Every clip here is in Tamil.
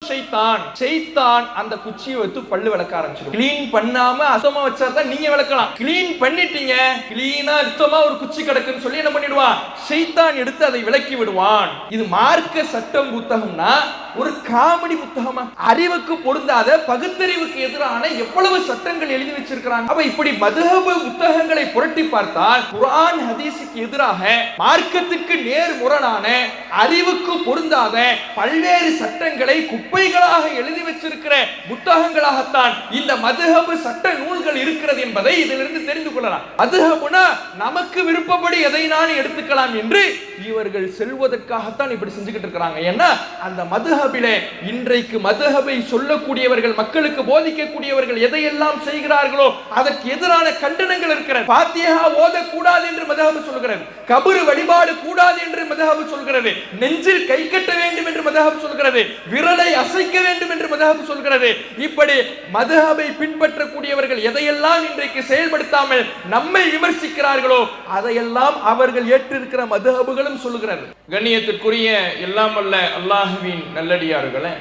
ஷைத்தான் அந்த குச்சியை வைத்து பல்லு விளக்க ஆரம்பிச்சிடும். கிளீன் பண்ணாம அசுத்தமா வச்சா தான் நீங்க விளக்கலாம். கிளீன் பண்ணிட்டீங்க, கிளீனா சுத்தமா ஒரு குச்சி கிடக்குன்னு சொல்லி என்ன பண்ணிடுவான்? ஷைத்தான் எடுத்து அதை விளக்கி விடுவான். இது மார்க்க சட்டம் புத்தகம்னா ஒரு காமெடி புத்தகமா? அறிவுக்கு பொருந்தாத, பகுத்தறிவுக்கு எதிரான எவ்வளவு சட்டங்கள் எழுதி வச்சிருக்கிறாங்க. அப்ப இப்படி மதுஹப் புத்தகங்களை புரட்டி பார்த்தால் குர்ஆன் ஹதீஸுக்கு எதிராக, மார்க்கத்துக்கு நேர் முரணான, அறிவுக்கு பொருந்தாத பல்வேறு சட்டங்களை குப்பைகளாக எழுதி வச்சிருக்கிற புத்தகங்களாகத்தான் இந்த மதுஹப் சட்ட நூல்கள் இருக்கிறது என்பதை இதிலிருந்து தெரிந்து கொள்ளலாம். மதுஹப்னா நமக்கு விருப்பப்படி எதை நான் எடுத்துக்கலாம் என்று இவர்கள் செல்வதற்காகத்தான் இப்படி செஞ்சுக்கிட்டு இருக்கிறாங்க. ஏன்னா அந்த மதுஹபிலே இன்றைக்கு மதுஹபை சொல்லக்கூடியவர்கள், மக்களுக்கு போதிக்கக்கூடியவர்கள் எதையெல்லாம் செய்கிறார்களோ அதற்கு எதிரான கண்டனங்கள் இருக்கிறது. ஃபாத்திஹா ஓதக்கூடாது என்று மதுஹப் சொல்கிறது, கபர் வழிபாடு கூடாது என்று மதுஹப் சொல்கிறது, நெஞ்சில் கை கட்ட வேண்டும் என்று மதுஹப் சொல்கிறது, விரலை அசைக்க வேண்டும் என்று மதுஹப் சொல்கிறது. இப்படி மதுஹபை பின்பற்றக்கூடியவர்கள் எதையெல்லாம் இன்றைக்கு செயல்படுத்தாமல் நம்மை விமர்சிக்கிறார்களோ அதையெல்லாம் அவர்கள் ஏற்றிருக்கிற மதுஹபுகளும் சொல்லுகிறது. கண்ணியத்திற்குரிய எல்லாம் வல்ல அல்லாஹ்வின் நல்லடியார்களே,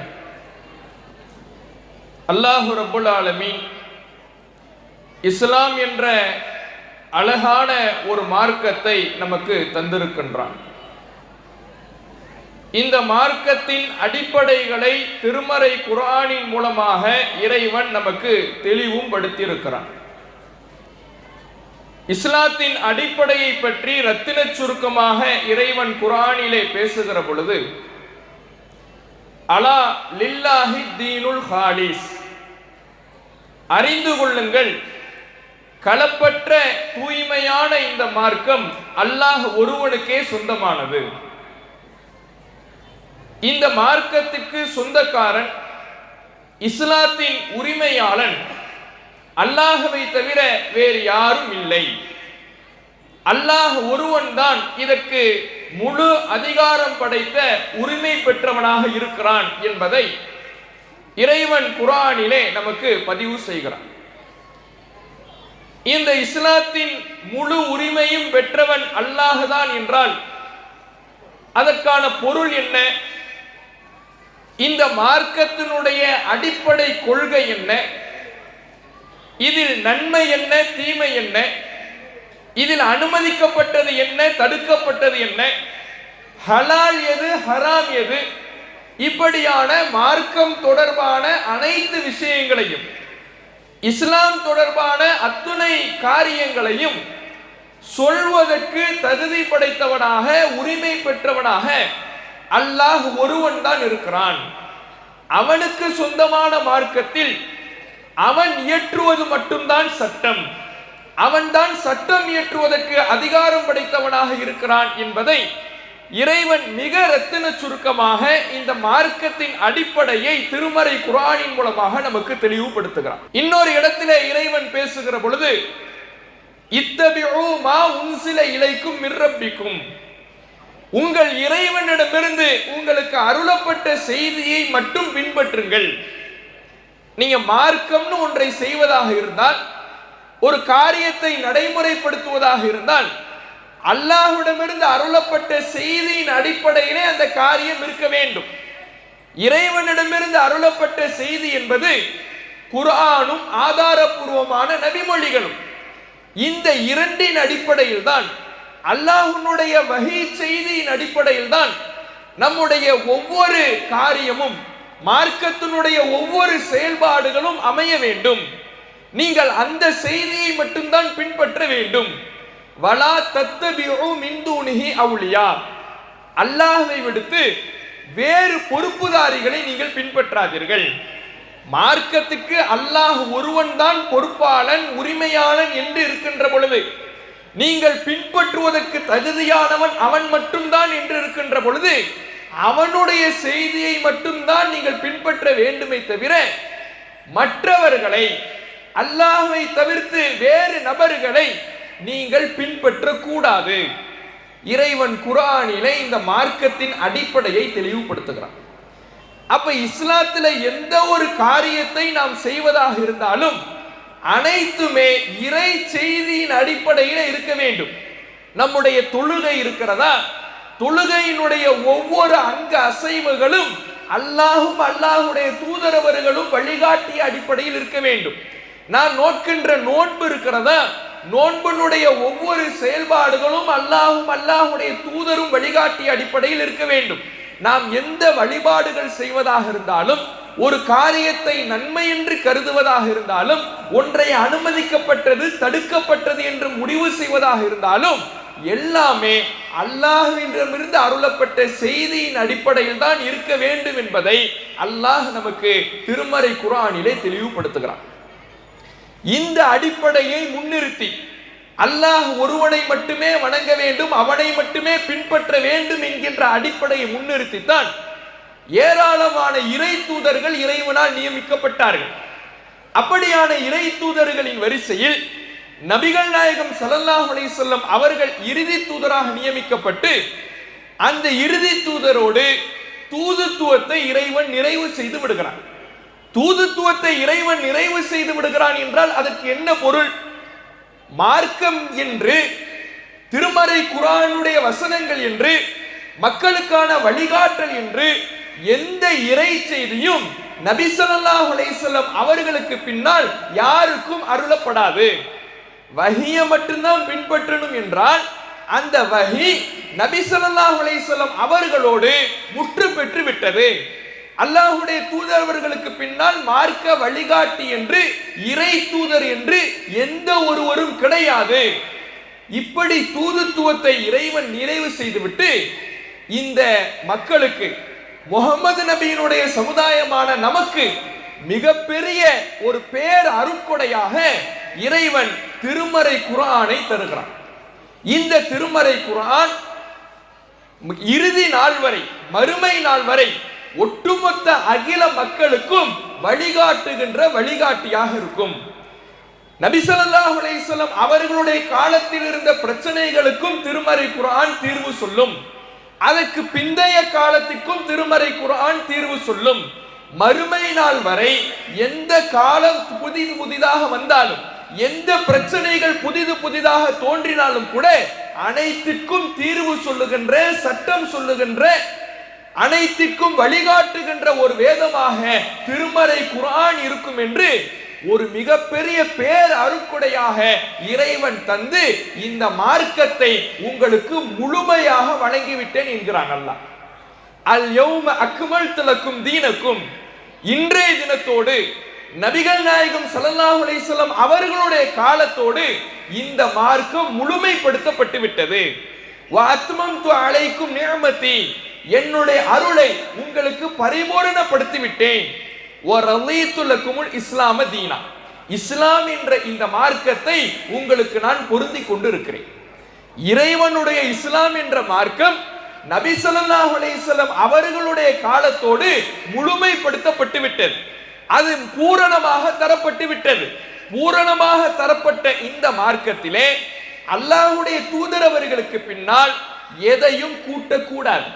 அல்லாஹ் ரப்பல் ஆலமீன் இஸ்லாம் என்ற அழகான ஒரு மார்க்கத்தை நமக்கு தந்திருக்கின்றான். இந்த மார்க்கத்தின் அடிப்படைகளை திருமறை குர்ஆனின் மூலமாக இறைவன் நமக்கு தெளிவும் படுத்தியிருக்கிறான். இஸ்லாத்தின் அடிப்படையை பற்றி ரத்தின சுருக்கமாக இறைவன் குர்ஆனிலே பேசுகிற பொழுது, அலா லில்லாஹி தீனுல் ஹாலிஸ், அறிந்து கொள்ளுங்கள், களப்பற்ற தூய்மையான இந்த மார்க்கம் அல்லாஹ் ஒருவனுக்கே சொந்தமானது. இந்த மார்க்கத்துக்கு சொந்தக்காரன், இஸ்லாத்தின் உரிமையாளன் அல்லாஹ்வை தவிர வேறு யாரும் இல்லை. அல்லாஹ் ஒருவன் தான் இதற்கு முழு அதிகாரம் படைத்த உரிமை பெற்றவனாக இருக்கிறான் என்பதை இறைவன் குர்ஆனிலே நமக்கு பதிவு செய்கிறான். இந்த இஸ்லாத்தின் முழு உரிமையும் பெற்றவன் அல்லாஹ் தான் என்றால் அதற்கான பொருள் என்ன? இந்த மார்க்கத்தினுடைய அடிப்படை கொள்கை என்ன? இதில் நன்மை என்ன, தீமை என்ன? இதில் அனுமதிக்கப்பட்டது என்ன, தடுக்கப்பட்டது என்ன? ஹலால் எது, ஹராம் எது? இப்படியான மார்க்கம் தொடர்பான அனைத்து விஷயங்களையும், இஸ்லாம் தொடர்பான அத்துணை காரியங்களையும் சொல்வதற்கு தகுதி படைத்தவனாக, உரிமை பெற்றவனாக அல்லாஹ் ஒருவன் தான் இருக்கிறான். அவனுக்கு சொந்தமான மார்க்கத்தில் அவன் இயற்றுவது மட்டும்தான் சட்டம். அவன்தான் சட்டம் இயற்றுவதற்கு அதிகாரம் படைத்தவனாக இருக்கிறான் என்பதை இறைவன் மிக ரத்தின சுருக்கமாக இந்த மார்க்கத்தின் அடிப்படையை திருமறை குர்ஆனின் மூலமாக நமக்கு தெளிவுபடுத்துகிறான். இன்னொரு இடத்திலே இறைவன் பேசுகிற பொழுது, இத்தபிஉ மா உன்சில இலைக்கும் மிர் ரப்பிக்கும், உங்கள் இறைவனிடமிருந்து உங்களுக்கு அருளப்பட்ட செய்தியை மட்டும் பின்பற்றுங்கள். நீங்க மார்க்கம்னு ஒன்றை செய்வதாக இருந்தால், ஒரு காரியத்தை நடைமுறைப்படுத்துவதாக இருந்தால், அல்லாஹ்விடமிருந்து அருளப்பட்ட செய்தியின் அடிப்படையிலே அந்த காரியம் இருக்க வேண்டும். இறைவனிடமிருந்து அருளப்பட்ட செய்தி என்பது குர்ஆனும் ஆதாரபூர்வமான நபிமொழிகளும். இந்த இரண்டின் அடிப்படையில் தான், அல்லாஹ்வுடைய வஹீ செய்தியின் அடிப்படையில் தான் நம்முடைய ஒவ்வொரு காரியமும், மார்க்கத்தினுடைய ஒவ்வொரு செயல்பாடுகளும் அமைய வேண்டும். நீங்கள் அந்த செய்தியை மட்டும்தான் பின்பற்ற வேண்டும். வலா தத்தபிஉ மின் தூனிஹி அவுலியா, அல்லாஹ்வை விடுத்து வேறு பொறுப்புதாரிகளை நீங்கள் பின்பற்றாதீர்கள். மார்க்கத்துக்கு அல்லாஹ் ஒருவன் தான் பொறுப்பாளன், உரிமையாளன் என்று இருக்கின்ற பொழுது, நீங்கள் பின்பற்றுவதற்கு தகுதியானவன் அவன் மட்டும்தான் என்று இருக்கின்ற பொழுது, அவனுடைய செய்தியை மட்டும்தான் நீங்கள் பின்பற்ற வேண்டுமே தவிர மற்றவர்களை, அல்லாஹ்வை தவிர்த்து வேறு நபர்களை நீங்கள் பின்பற்ற கூடாது. இறைவன் குர்ஆனிலே இந்த மார்க்கத்தின் அடிப்படையை தெளிவுபடுத்துகிறான். அப்ப இஸ்லாத்துல எந்த ஒரு காரியத்தை நாம் செய்வதாக இருந்தாலும் அனைத்துமே இறை செய்தியின் அடிப்படையில் இருக்க வேண்டும். நம்முடைய தொழுகை இருக்கிறதா, தொழுகையினுடைய ஒவ்வொரு அங்க அசைவுகளும் அல்லாஹும் அல்லாஹுடைய தூதரவர்களும் வழிகாட்டிய அடிப்படையில் இருக்க வேண்டும். நான் நோக்கின்ற நோன்பு இருக்கிறதா, நோன்பனுடைய ஒவ்வொரு செயல்பாடுகளும் அல்லாஹும் அல்லாஹுடைய தூதரும் வழிகாட்டிய அடிப்படையில் இருக்க வேண்டும். நாம் எந்த வழிபாடுகள் செய்வதாக இருந்தாலும், ஒரு காரியத்தை நன்மை என்று கருதுவதாக இருந்தாலும், ஒன்றை அனுமதிக்கப்பட்டது தடுக்கப்பட்டது என்று முடிவு செய்வதாக இருந்தாலும், எல்லாமே அல்லாஹ்விடமிருந்து அருளப்பட்ட செய்தியின் அடிப்படையில் தான் இருக்க வேண்டும் என்பதை அல்லாஹ் நமக்கு திருமறை குர்ஆனிலே தெளிவுபடுத்துகிறான். இந்த அடிப்படையை முன்னிறுத்தி அல்லாஹ் ஒருவனை மட்டுமே வணங்க வேண்டும், அவனை மட்டுமே பின்பற்ற வேண்டும் என்கின்ற அடிப்படையை முன்னிறுத்தித்தான் ஏராளமான இறை தூதர்கள் இறைவனால் நியமிக்கப்பட்டார்கள். அப்படியான இறை தூதர்களின் வரிசையில் நபிகள் நாயகம் ஸல்லல்லாஹு அலைஹி வஸல்லம் அவர்கள் இறுதி தூதராக நியமிக்கப்பட்டு, அந்த இறுதி தூதரோடு தூதுத்துவத்தை இறைவன் நிறைவு செய்து விடுகிறான். தூதுத்துவத்தை இறைவன் நிறைவு செய்து விடுகிறான் என்றால் அதற்கு என்ன பொருள்? மார்க்கம் என்று, திருமறை குர்ஆனுடைய வசனங்கள் என்று, மக்களுக்கான வழிகாட்டல் என்று எந்த இறை செய்தியும் நபி ஸல்லல்லாஹு அலைஹி வஸல்லம் அவர்களுக்கு பின்னால் யாருக்கும் அருளப்படாது. வஹியை மட்டும்தான் பின்பற்றணும் என்றால் அந்த வஹி நபி ஸல்லல்லாஹு அலைஹி வஸல்லம் அவர்களோடு முற்று பெற்று விட்டது. அல்லாஹ்வுடைய தூதரவர்களுக்கு பின்னால் மார்க்க வழிகாட்டி என்று, இறை தூதர் என்று எந்த ஒருவரும் கிடையாது. இப்படி தூதுத்துவத்தை இறைவன் நிறைவு செய்துவிட்டு இந்த மக்களுக்கு, முகமது நபியினுடைய சமுதாயமான நமக்கு மிகப்பெரிய ஒரு பேர் அருட்கொடையாக இறைவன் திருமறை குர்ஆனை தருகிறான். இந்த திருமறை குர்ஆன் இறுதி நாள் வரை, மறுமை நாள் வரை ஒட்டுமொத்த அகில மக்களுக்கும் வழிகாட்டுகின்ற வழிகாட்டியாக இருக்கும். நபி ஸல்லல்லாஹு அலைஹி வஸல்லம் அவர்களுடைய காலத்தில் இருந்த பிரச்சனைகளுக்கும் திருமறை குர்ஆன் தீர்வு சொல்லும். அதற்கு பிந்தைய காலத்திற்கும் திருமறை குர்ஆன் தீர்வு சொல்லும். மறுமை நாள் வரை எந்த காலம் புதிதாக வந்தாலும், எந்த பிரச்சனைகள் புதிதாக தோன்றினாலும் கூட அனைத்திற்கும் தீர்வு சொல்லுகின்ற, சட்டம் சொல்லுகின்ற, அனைத்திற்கும் வழிகாட்டுகின்ற ஒரு வேதமாக திருமறை குர்ஆன் இருக்கும் என்று ஒரு மிகப்பெரிய பேர் அருட்கொடையாக இறைவன் தந்து இந்த மார்க்கத்தை உங்களுக்கு முழுமையாக வழங்கிவிட்டேன் என்கிறான் அல்லாஹ். அல் யௌம அக்மல்து லக்கும் தீனக்கும், இன்றைய தினத்தோடு நபிகள் நாயகம் ஸல்லல்லாஹு அலைஹி வஸல்லம் அவர்களுடைய காலத்தோடு இந்த மார்க்கம் முழுமைப்படுத்தப்பட்டு விட்டது. வ அத்மம்து அலைக்கும் நிஅமதி, என்னுடைய அருளை உங்களுக்கு பரிபூரணப்படுத்தி விட்டேன். வரலீது லக்குமுல் இஸ்லாம தீனா, இஸ்லாம் என்ற இந்த மார்க்கத்தை உங்களுக்கு நான் பொருந்தி கொண்டு இருக்கிறேன். இறைவனுடைய இஸ்லாம் என்ற மார்க்கம் நபி ஸல்லல்லாஹு அலைஹி வஸல்லம் அவர்களுடைய காலத்தோடு முழுமைப்படுத்தப்பட்டு விட்டது. அது பூரணமாக தரப்பட்டு விட்டது. பூரணமாக தரப்பட்ட இந்த மார்க்கத்திலே அல்லாஹ்வுடைய தூதரவர்களுக்கு பின்னால் எதையும் கூட்டக்கூடாது.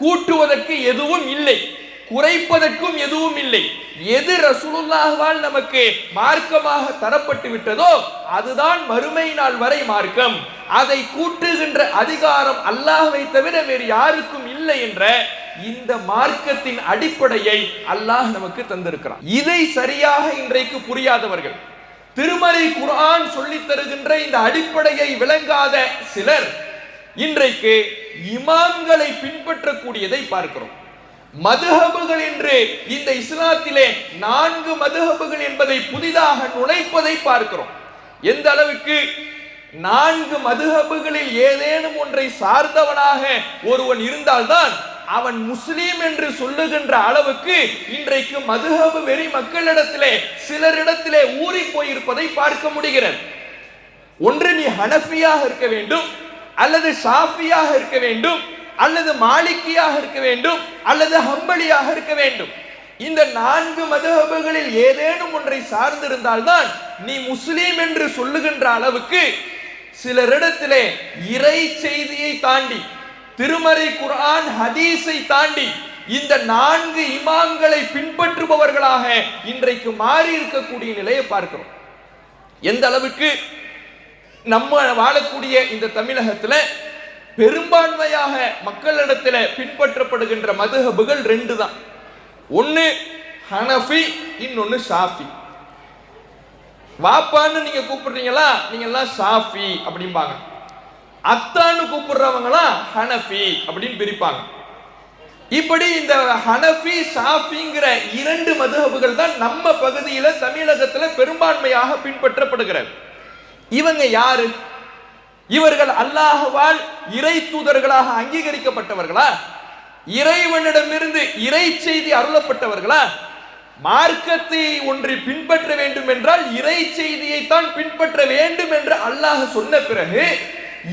கூட்டுவதற்கு எதுவும் இல்லை, குறைப்பதற்கும் எதுவும் இல்லை. எது ரசூலுல்லாஹ்வால் நமக்கு மார்க்கமாக தரப்பட்டு விட்டதோ அதுதான் மறுமை நாள் வரை மார்க்கம். அதை கூட்டுகின்ற அதிகாரம் அல்லாஹ்வை தவிர வேறு யாருக்கும் இல்லை என்ற இந்த மார்க்கத்தின் அடிப்படையை அல்லாஹ் நமக்கு தந்திருக்கிறான். இதை சரியாக இன்றைக்கு புரியாதவர்கள், திருமறை குர்ஆன் சொல்லித் தருகின்ற இந்த அடிப்படையை விளங்காத சிலர் இன்றைக்கு இமாம்களை பின்பற்றக்கூடியதை பார்க்கிறோம். மதுஹபுகள் என்று இந்த இஸ்லாத்திலே 4 மதுஹபுகள் என்பதை புதிதாக நுழைப்பதை பார்க்கிறோம். எந்த அளவுக்கு 4 மதுஹபுகளில் ஏதேனும் ஒன்றை சார்ந்தவனாக ஒருவன் இருந்தால்தான் அவன் முஸ்லீம் என்று சொல்லுகின்ற அளவுக்கு இன்றைக்கு மதுஹபு வெறி மக்களிடத்திலே, சிலரிடத்திலே ஊறி போயிருப்பதை பார்க்க முடிகிறது. ஒன்று நீ ஹனஃபியாக இருக்க வேண்டும், அல்லது ஷாஃபியாக இருக்க வேண்டும், அல்லது மாலிக்கியாக இருக்க வேண்டும், அல்லது ஹம்பலியாக இருக்க வேண்டும். இந்த 4 மதுஹபுகளில் ஏதேனும் ஒன்றை சார்ந்திருந்தால்தான் நீ முஸ்லீம் என்று சொல்லுகின்ற அளவுக்கு சிலரிடத்திலே இறை செய்தியை தாண்டி, திருமறை குர்ஆன் ஹதீஸை தாண்டி இந்த 4 இமாம்களை பின்பற்றுபவர்களாக இன்றைக்கு மாறி இருக்கக்கூடிய நிலையை பார்க்கிறோம். எந்த அளவுக்கு நம்ம வாழக்கூடிய இந்த தமிழகத்துல பெரும்பான்மையாக மக்களிடத்தில் பின்பற்றப்படுகின்ற மதுஹபுகள் 2 தான். ஒன்னு ஹனஃபி, இன்னொன்னு ஷாஃபி. வாப்பான்னு நீங்க கூப்பிடுறீங்களா, நீங்க எல்லாம் ஷாஃபி அப்படிம்பாங்க. அத்தான்னு கூப்பிடுறவங்களா ஹனஃபி அப்படின்னு பிரிப்பாங்க. இப்படி இந்த ஹனஃபி ஷாஃபிங்கிற இரண்டு மதுஹபுகள் தான் நம்ம பகுதியில தமிழகத்துல பெரும்பான்மையாக பின்பற்றப்படுகிறது. இவங்க யாரு? இவர்கள் அல்லாஹ்வால் இறை தூதர்களாக அங்கீகரிக்கப்பட்டவர்களா? இறைவனிடமிருந்து இறை செய்தி அருளப்பட்டவர்களா? மார்க்கத்தை ஒன்றை பின்பற்ற வேண்டும் என்றால் இறை செய்தியை தான் பின்பற்ற வேண்டும் என்று அல்லாஹ் சொன்ன பிறகு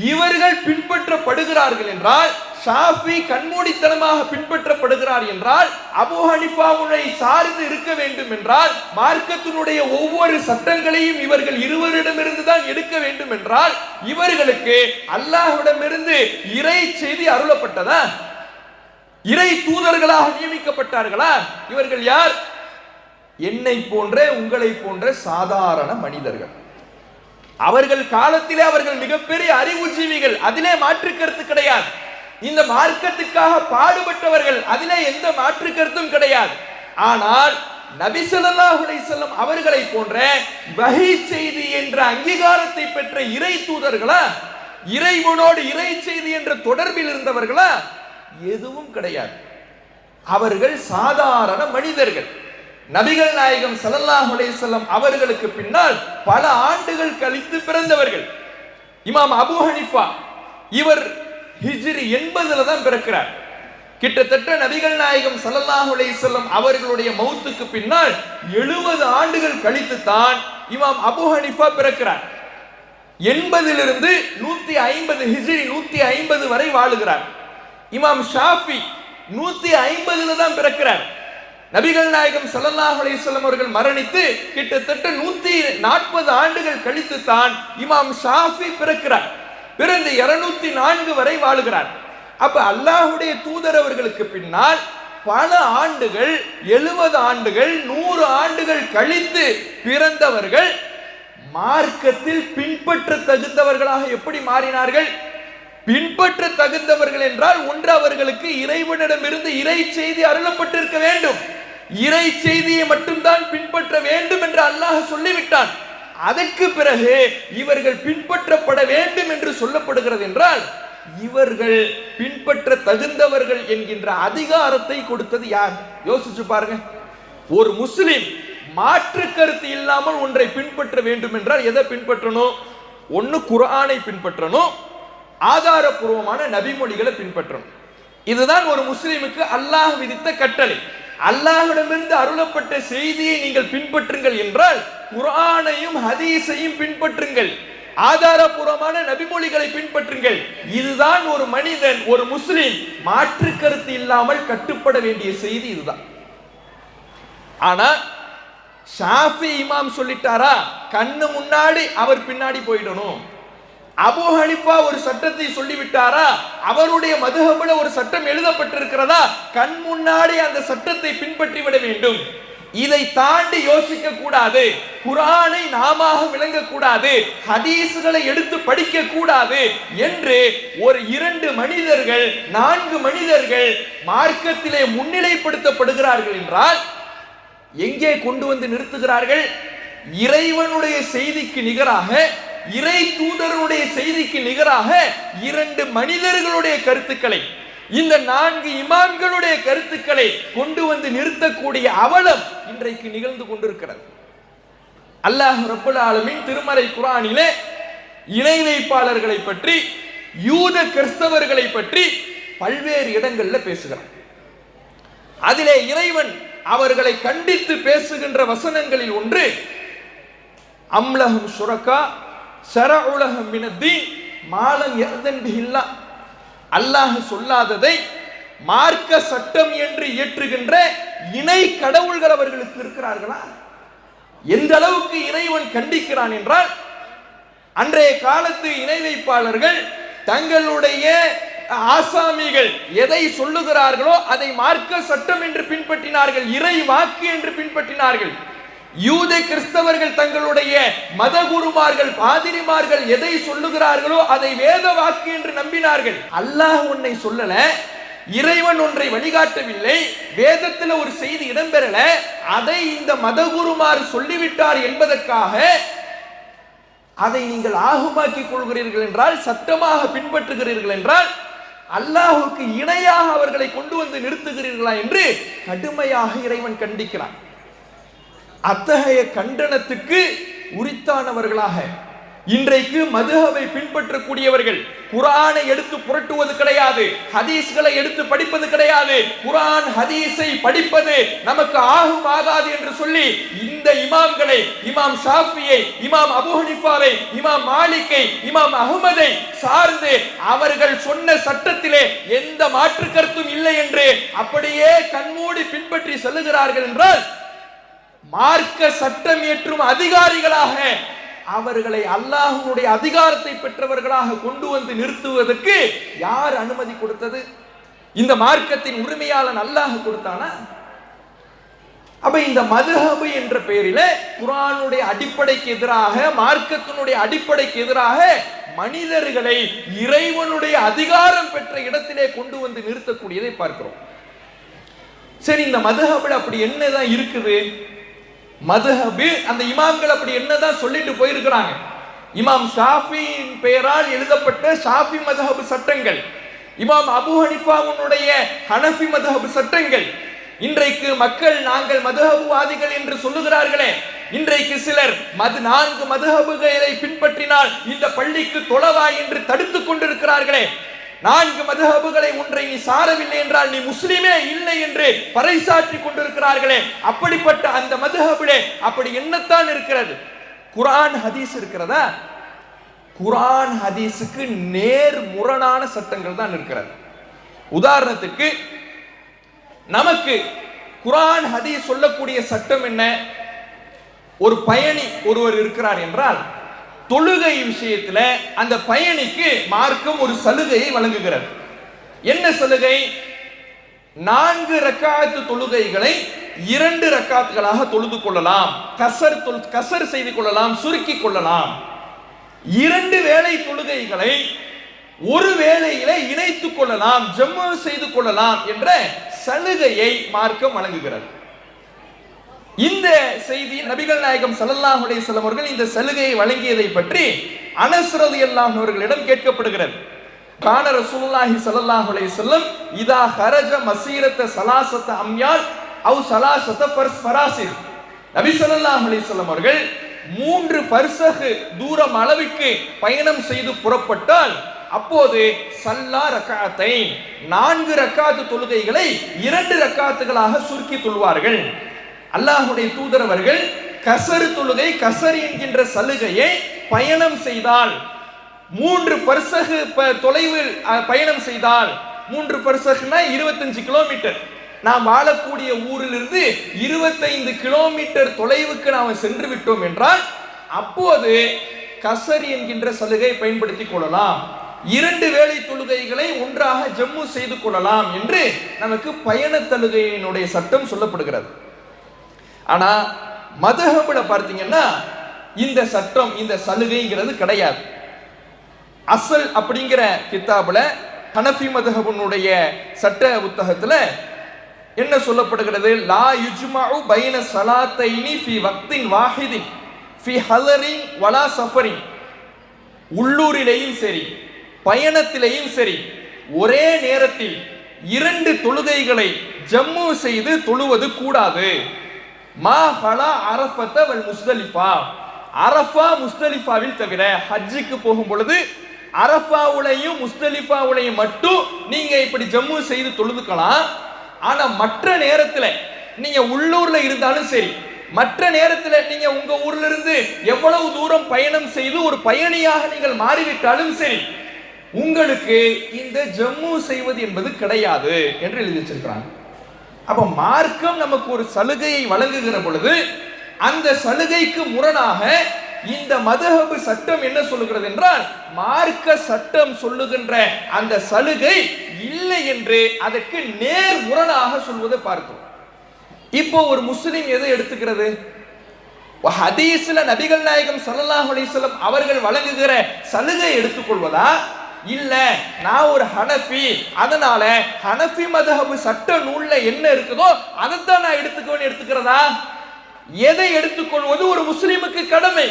இவர்கள் பின்பற்றப்படுகிறார்கள் என்றால், ஷாஃபி கண்மூடித்தனமாக பின்பற்றப்படுகிறார் என்றால், அபூ ஹனீஃபாவை சார்ந்து இருக்க வேண்டும் என்றால், மார்க்கத்தினுடைய ஒவ்வொரு சட்டங்களையும் இவர்கள் இருவரிடமிருந்து தான் எடுக்க வேண்டும் என்றால், இவர்களுக்கு அல்லாஹ்விடமிருந்து இறை செய்தி அருளப்பட்டதா? இறை தூதர்களாக நியமிக்கப்பட்டார்களா? இவர்கள் யார்? என்னை போன்ற உங்களை போன்ற சாதாரண மனிதர்கள். அவர்கள் காலத்திலே அவர்கள் மிகப்பெரிய அறிவுஜீவிகள், அதிலே மாற்று கருத்து கிடையாது. இந்த மார்க்கத்துக்காக பாடுபட்டவர்கள், அதிலே எந்த மாற்று கருத்தும் கிடையாது. ஆனால் நபி ஸல்லல்லாஹு அலைஹி வஸல்லம் அவர்களை போன்ற வஹி செய்தி என்ற அங்கீகாரத்தை பெற்ற இறை தூதர்களா, இறைவனோடு இறை செய்தி என்ற தொடர்பில் இருந்தவர்களா? எதுவும் கிடையாது. அவர்கள் சாதாரண மனிதர்கள். நபிகள் நாயகம் ஸல்லல்லாஹு அலைஹி வஸல்லம் அவர்களுக்கு பின்னால் பல ஆண்டுகள் கழித்து பிறந்தவர்கள். இமாம் அபூ ஹனீஃபா இவர் ஹிஜ்ரி 80ல தான் பிறக்கிறார். கிட்டத்தட்ட நபிகள் நாயகம் ஸல்லல்லாஹு அலைஹி வஸல்லம் அவர்களுடைய மௌத்துக்கு பின்னால் 70 ஆண்டுகள் கழித்து தான் இமாம் அபூ ஹனீஃபா பிறக்கிறார். 80லிருந்து 150 ஹிஜ்ரி 150 வரை வாழுகிறார். இமாம் ஷாஃபி 150ல தான் பிறக்கிறார். நபிகள் நாயகம் ஸல்லல்லாஹு அலைஹி வஸல்லம் அவர்கள் மரணித்து கிட்டத்தட்ட 140 ஆண்டுகள் கழித்து தான் இமாம் ஷாஃபி பிறக்கிறார். பிறந்து 204 வரை வாழுகிறார். அப்ப அல்லாஹ்வுடைய தூதர் அவர்களுக்கு பின்னால் பல ஆண்டுகள், 70 ஆண்டுகள், 100 ஆண்டுகள் கழித்து பிறந்தவர்கள் மார்க்கத்தில் பின்பற்ற தகுந்தவர்களாக எப்படி மாறினார்கள்? பின்பற்ற தகுந்தவர்கள் என்றால் ஒன்று, அவர்களுக்கு இறைவனிடமிருந்து இறை செய்தி அருளப்பட்டிருக்க வேண்டும். இறை செய்தியை மட்டும்தான் பின்பற்ற வேண்டும் என்று அல்லாஹ் சொல்லிவிட்டான். அதற்கு பிறகு இவர்கள் பின்பற்றப்பட வேண்டும் என்று சொல்லப்படுகிறது என்றால், இவர்கள் பின்பற்ற தகுந்தவர்கள் என்கின்ற அதிகாரத்தை கொடுத்தது யார்? யோசிச்சு பாருங்க. ஒரு முஸ்லிம் மாற்று கருத்து இல்லாமல் ஒன்றை பின்பற்ற வேண்டும் என்றால் எதை பின்பற்றணும்? ஒன்னு குர்ஆனை பின்பற்றணும், ஆதாரபூர்வமான நபிமொழிகளை பின்பற்றணும். இதுதான் ஒரு முஸ்லிமுக்கு அல்லாஹ் விதித்த கட்டளை. அல்லாஹ்விடமிருந்து அருளப்பட்ட செய்தியை நீங்கள் பின்பற்றுங்கள் என்றால் குர்ஆனையும் ஹதீஸையும் பின்பற்றுங்கள், ஆதாரபூர்வமான நபிமொழிகளை பின்பற்றுங்கள். இதுதான் ஒரு மனிதன், ஒரு முஸ்லிம் மாற்று கருத்து இல்லாமல் கட்டுப்பட வேண்டிய செய்தி இதுதான். ஆனா ஷாஃபி இமாம் சொல்லிட்டாரா, கண்ணு முன்னாடி அவர் பின்னாடி போயிடணும். அபூ ஹனீஃபா ஒரு சட்டத்தை சொல்லிவிட்டாரா, அவருடைய மதுஹபுல ஒரு சட்டம் எழுதப்பட்டிருக்கிறதா, கண் முன்னாடி அந்த சட்டத்தை பின்பற்றி விட வேண்டும். இதை தாண்டி யோசிக்க கூடாது. குர்ஆனை நாம விளங்க கூடாது, ஹதீஸ்களை எடுத்து படிக்க கூடாது என்று ஒரு 2 மனிதர்கள் 4 மனிதர்கள் மார்க்கத்திலே முன்னிலைப்படுத்தப்படுகிறார்கள் என்றால் எங்கே கொண்டு வந்து நிறுத்துகிறார்கள்? இறைவனுடைய செய்திக்கு நிகராக, இறை தூதருடைய செய்திக்கு நிகராக 2 மனிதர்களுடைய கருத்துக்களை, இந்த 4 இமாம்களுடைய கருத்துக்களை கொண்டு வந்து நிறுத்தக்கூடிய அவலம் இன்றைக்கு நிகழ்ந்து கொண்டிருக்கிறது. அல்லாஹ் ரப்பல் ஆலமீன் திருமறை குர்ஆனிலே இணை வைப்பாளர்களை பற்றி, யூத கிறிஸ்தவர்களை பற்றி பல்வேறு இடங்கள்ல பேசுகிறார். அதிலே இறைவன் அவர்களை கண்டித்து பேசுகின்ற வசனங்களில் ஒன்று, அம்லஹும் ஷுரகா ஷரஉலஹும் மினத்தீன் மாலம் யஅதன் பிஹில்லாஹ், அல்லாஹ் சொல்லாததை மார்க்க சட்டம் என்று இயற்றுகின்ற இணை கடவுள்கள் அவர்களுக்கு இருக்கிறார்களா? எந்த அளவுக்கு இறைவன் கண்டிக்கிறான் என்றால், அன்றைய காலத்து இணை வைப்பாளர்கள் தங்களுடைய ஆசாமிகள் எதை சொல்லுகிறார்களோ அதை மார்க்க சட்டம் என்று பின்பற்றினார்கள், இறை வாக்கு என்று பின்பற்றினார்கள். யூத கிறிஸ்தவர்கள் தங்களுடைய மத குருமார்கள், பாதிரிமார்கள் எதை சொல்லுகிறார்களோ அதை வேத வாக்கு என்று நம்பினார்கள். அல்லாஹ் உன்னை சொல்லல, இறைவன் ஒன்றை வழிகாட்டவில்லை, வேதத்தில் ஒரு செய்தி இடம்பெறல, அதை இந்த மதகுருமார் சொல்லிவிட்டார் என்பதற்காக அதை நீங்கள் ஆகுமாக்கிக் கொள்கிறீர்கள் என்றால், சட்டமாக பின்பற்றுகிறீர்கள் என்றால், அல்லாஹுக்கு இணையாக அவர்களை கொண்டு வந்து நிறுத்துகிறீர்களா என்று கடுமையாக இறைவன் கண்டிக்கிறான். அத்தகைய கண்டனத்துக்கு உரித்தானவர்களாக இன்றைக்கு மதுஹபை பின்பற்றக்கூடியவர்கள் குர்ஆனை எடுத்து புரட்டுவது கிடையாது, ஹதீஸ்களை எடுத்து படிப்பது கிடையாது. குர்ஆன் ஹதீஸை படிப்பது நமக்கு ஆகும் ஆகாது என்று சொல்லி இந்த இமாம்களை, இமாம் ஷாஃபியை, இமாம் அபூ ஹனீஃபாவை, இமாம் மாலிக்கை, இமாம் அஹ்மதை சார்ந்து அவர்கள் சொன்ன சட்டத்திலே எந்த மாற்று கருத்தும் இல்லை என்று அப்படியே கண்மூடி பின்பற்றி செல்லுகிறார்கள் என்றால், மார்க்க சட்டம் இயற்றும் அதிகாரிகளாக அவர்களை அல்லாஹ்வுடைய அதிகாரத்தை பெற்றவர்களாக கொண்டு வந்து நிறுத்துவதற்கு யார் அனுமதி கொடுத்தது? இந்த மார்க்கத்தின் உரிமையாளன் அல்லாஹ் கொடுத்தானா? அப்ப இந்த மதுஹப் என்ற பெயரில குர்ஆனுடைய அடிப்படைக்கு எதிராக, மார்க்கத்தினுடைய அடிப்படைக்கு எதிராக மனிதர்களை இறைவனுடைய அதிகாரம் பெற்ற இடத்திலே கொண்டு வந்து நிறுத்தக்கூடியதை பார்க்கிறோம். சரி, இந்த மதுஹப்ல அப்படி என்னதான் இருக்குது? மதுஹப், அந்த இமாம்கள் அப்படி என்னதான் சொல்லிட்டு போயிருக்கிறாங்க? இமாம் ஷாஃபியின் பெயரால் எழுதப்பட்ட ஷாஃபி மதுஹப் சட்டங்கள், இமாம் அபூ ஹனீஃபாவுடைய ஹனஃபி மதுஹப் சட்டங்கள். இன்றைக்கு மக்கள் நாங்கள் மதுஹப்வாதிகள் என்று சொல்லுகிறார்களே, இன்றைக்கு சிலர் 4 மதுஹப்களை பின்பற்றினால் இந்த பள்ளிக்கு தொழவா என்று தடுத்துக் கொண்டிருக்கிறார்களே, 4 மதுஹப்களை ஒன்றை நீ சாரவில்லை என்றால் நீ முஸ்லிமே இல்லை என்று பறைசாற்றி கொண்டிருக்கிறார்களே, அப்படிப்பட்ட அந்த மதுஹபிலே அப்படி என்னத்தான் இருக்கிறது? குர்ஆன் ஹதீஸ் இருக்கிறதா? குர்ஆன் ஹதீஸுக்கு நேர் முரணான சட்டங்கள் தான் இருக்கிறது. உதாரணத்துக்கு நமக்கு குர்ஆன் ஹதீஸ் சொல்லக்கூடிய சட்டம் என்ன? ஒரு பயணி ஒருவர் இருக்கிறார் என்றால், தொழுகை விஷயத்துல அந்த பயணிக்கு மார்க்கம் ஒரு சலுகையை வழங்குகிறது. என்ன சலுகை? 4 ரக்காத்து தொழுகைகளை 2 ரக்காத்துகளாக தொழுது கொள்ளலாம், கசர் செய்து கொள்ளலாம், சுருக்கி கொள்ளலாம். 2 வேளை தொழுகைகளை ஒரு வேளையில இணைத்துக் கொள்ளலாம், ஜம்மு செய்து கொள்ளலாம் என்ற சலுகையை மார்க்கம் வழங்குகிறது. இந்த செய்தி நபிகள் நாயகம் ஸல்லல்லாஹு அலைஹி வஸல்லம் அவர்கள் இந்த சலுகையை வழங்கியதை பற்றி அனஸ் ரலியல்லாஹு அன்ஹு அவர்களிடம் கேட்கப்படுகிறது. கான ரசூலுல்லாஹி ஸல்லல்லாஹு அலைஹி வஸல்லம் இதா ஹரஜ மஸீரத ஸலாஸத அம்யால் அவ் ஸலாஸத ஃபராசில், நபி ஸல்லல்லாஹு அலைஹி வஸல்லம் அவர்கள் 3 பர்சஹ் தூரம் அளவுக்கு பயணம் செய்து புறப்பட்டால் அப்போது சல்லா ரக்அத்தைன், 4 ரக்காத்து தொழுகைகளை 2 ரக்காத்துகளாக சுருக்கி தொழுவார்கள். அல்லாஹ்வுடைய தூதர் அவர்கள் கசர் தொழுகை, கசர் என்கின்ற சலுகையை பயணம் செய்தால் 3 பர்சஹ் தொலைவில் பயணம் செய்தால், 3 பர்சஹ்னா 25 கிலோமீட்டர், நாம் வாழக்கூடிய ஊரிலிருந்து 25 கிலோமீட்டர் தொலைவுக்கு நாம் சென்று விட்டோம் என்றால் அப்போது கசர் என்கின்ற சலுகை பயன்படுத்தி கொள்ளலாம். 2 வேளை தொழுகைகளை ஒன்றாக ஜம்மு செய்து கொள்ளலாம் என்று நமக்கு பயண தொழுகையினுடைய சட்டம் சொல்லப்படுகிறது. ஆனா மதுஹப்ல பார்த்தீங்கன்னா இந்த சட்டம், இந்த சலுகைங்கிறது கிடையாது. அசல் அப்படிங்கிற கிதாபுல ஹனஃபி மதுஹபினுடைய சட்ட புத்தகத்துல என்ன சொல்லப்படுகிறது? லா யுஜ்மஉ பைன ஸலாத்தைனி ஃபி வக்தின் வாஹிதின் ஃபி ஹலரின் வலா சஃபரின், உள்ளூரிலேயும் சரி பயணத்திலேயும் சரி ஒரே நேரத்தில் 2 தொழுகைகளை ஜம்மு செய்து தொழுவது கூடாது. மா ஹலா அரஃபத வல் முஸ்தலிஃபா, அரஃபா முஸ்தலிஃபாவில் தவிர. ஹஜ்ஜுக்கு போகும் பொழுது அரஃபாவுலையும் முஸ்தலிஃபாவுலையும் மட்டும் நீங்க இப்படி ஜம்மு செய்து தொழுதுக்கலாம். ஆனா மற்ற நேரத்துல நீங்க உள்ளூர்ல இருந்தாலும் சரி, மற்ற நேரத்துல நீங்க உங்க ஊர்ல இருந்து எவ்வளவு தூரம் பயணம் செய்து ஒரு பயணியாக நீங்கள் மாறிவிட்டாலும் சரி, உங்களுக்கு இந்த ஜம்மு செய்வது என்பது கிடையாது என்று எழுதி வச்சிருக்கிறாங்க. அப்ப மார்க்கம் நமக்கு ஒரு சலுகையை வழங்குகிற பொழுது அந்த சலுகைக்கு முரணாக இந்த மதுஹப் சட்டம் என்ன சொல்லுகிறது என்றால், மார்க்க சட்டம் சொல்லுகின்ற அந்த சலுகை இல்லை என்று அதற்கு நேர் முரணாக சொல்வதை பார்க்கிறோம். இப்போ ஒரு முஸ்லிம் எதை எடுத்துக்கிறது? ஹதீஸ்ல நபிகள் நாயகம் ஸல்லல்லாஹு அலைஹி வஸல்லம் அவர்கள் வழங்குகிற சலுகை எடுத்துக்கொள்வதா, இல்ல நான் ஒரு ஹனஃபி, அதனால ஹனஃபி மதஹப் சட்ட நூல்ல என்ன இருக்குதோ அதைத்தான் நான் எடுத்துக்கிறதா? எதை எடுத்துக்கொள்வது ஒரு முஸ்லிமுக்கு கடமை.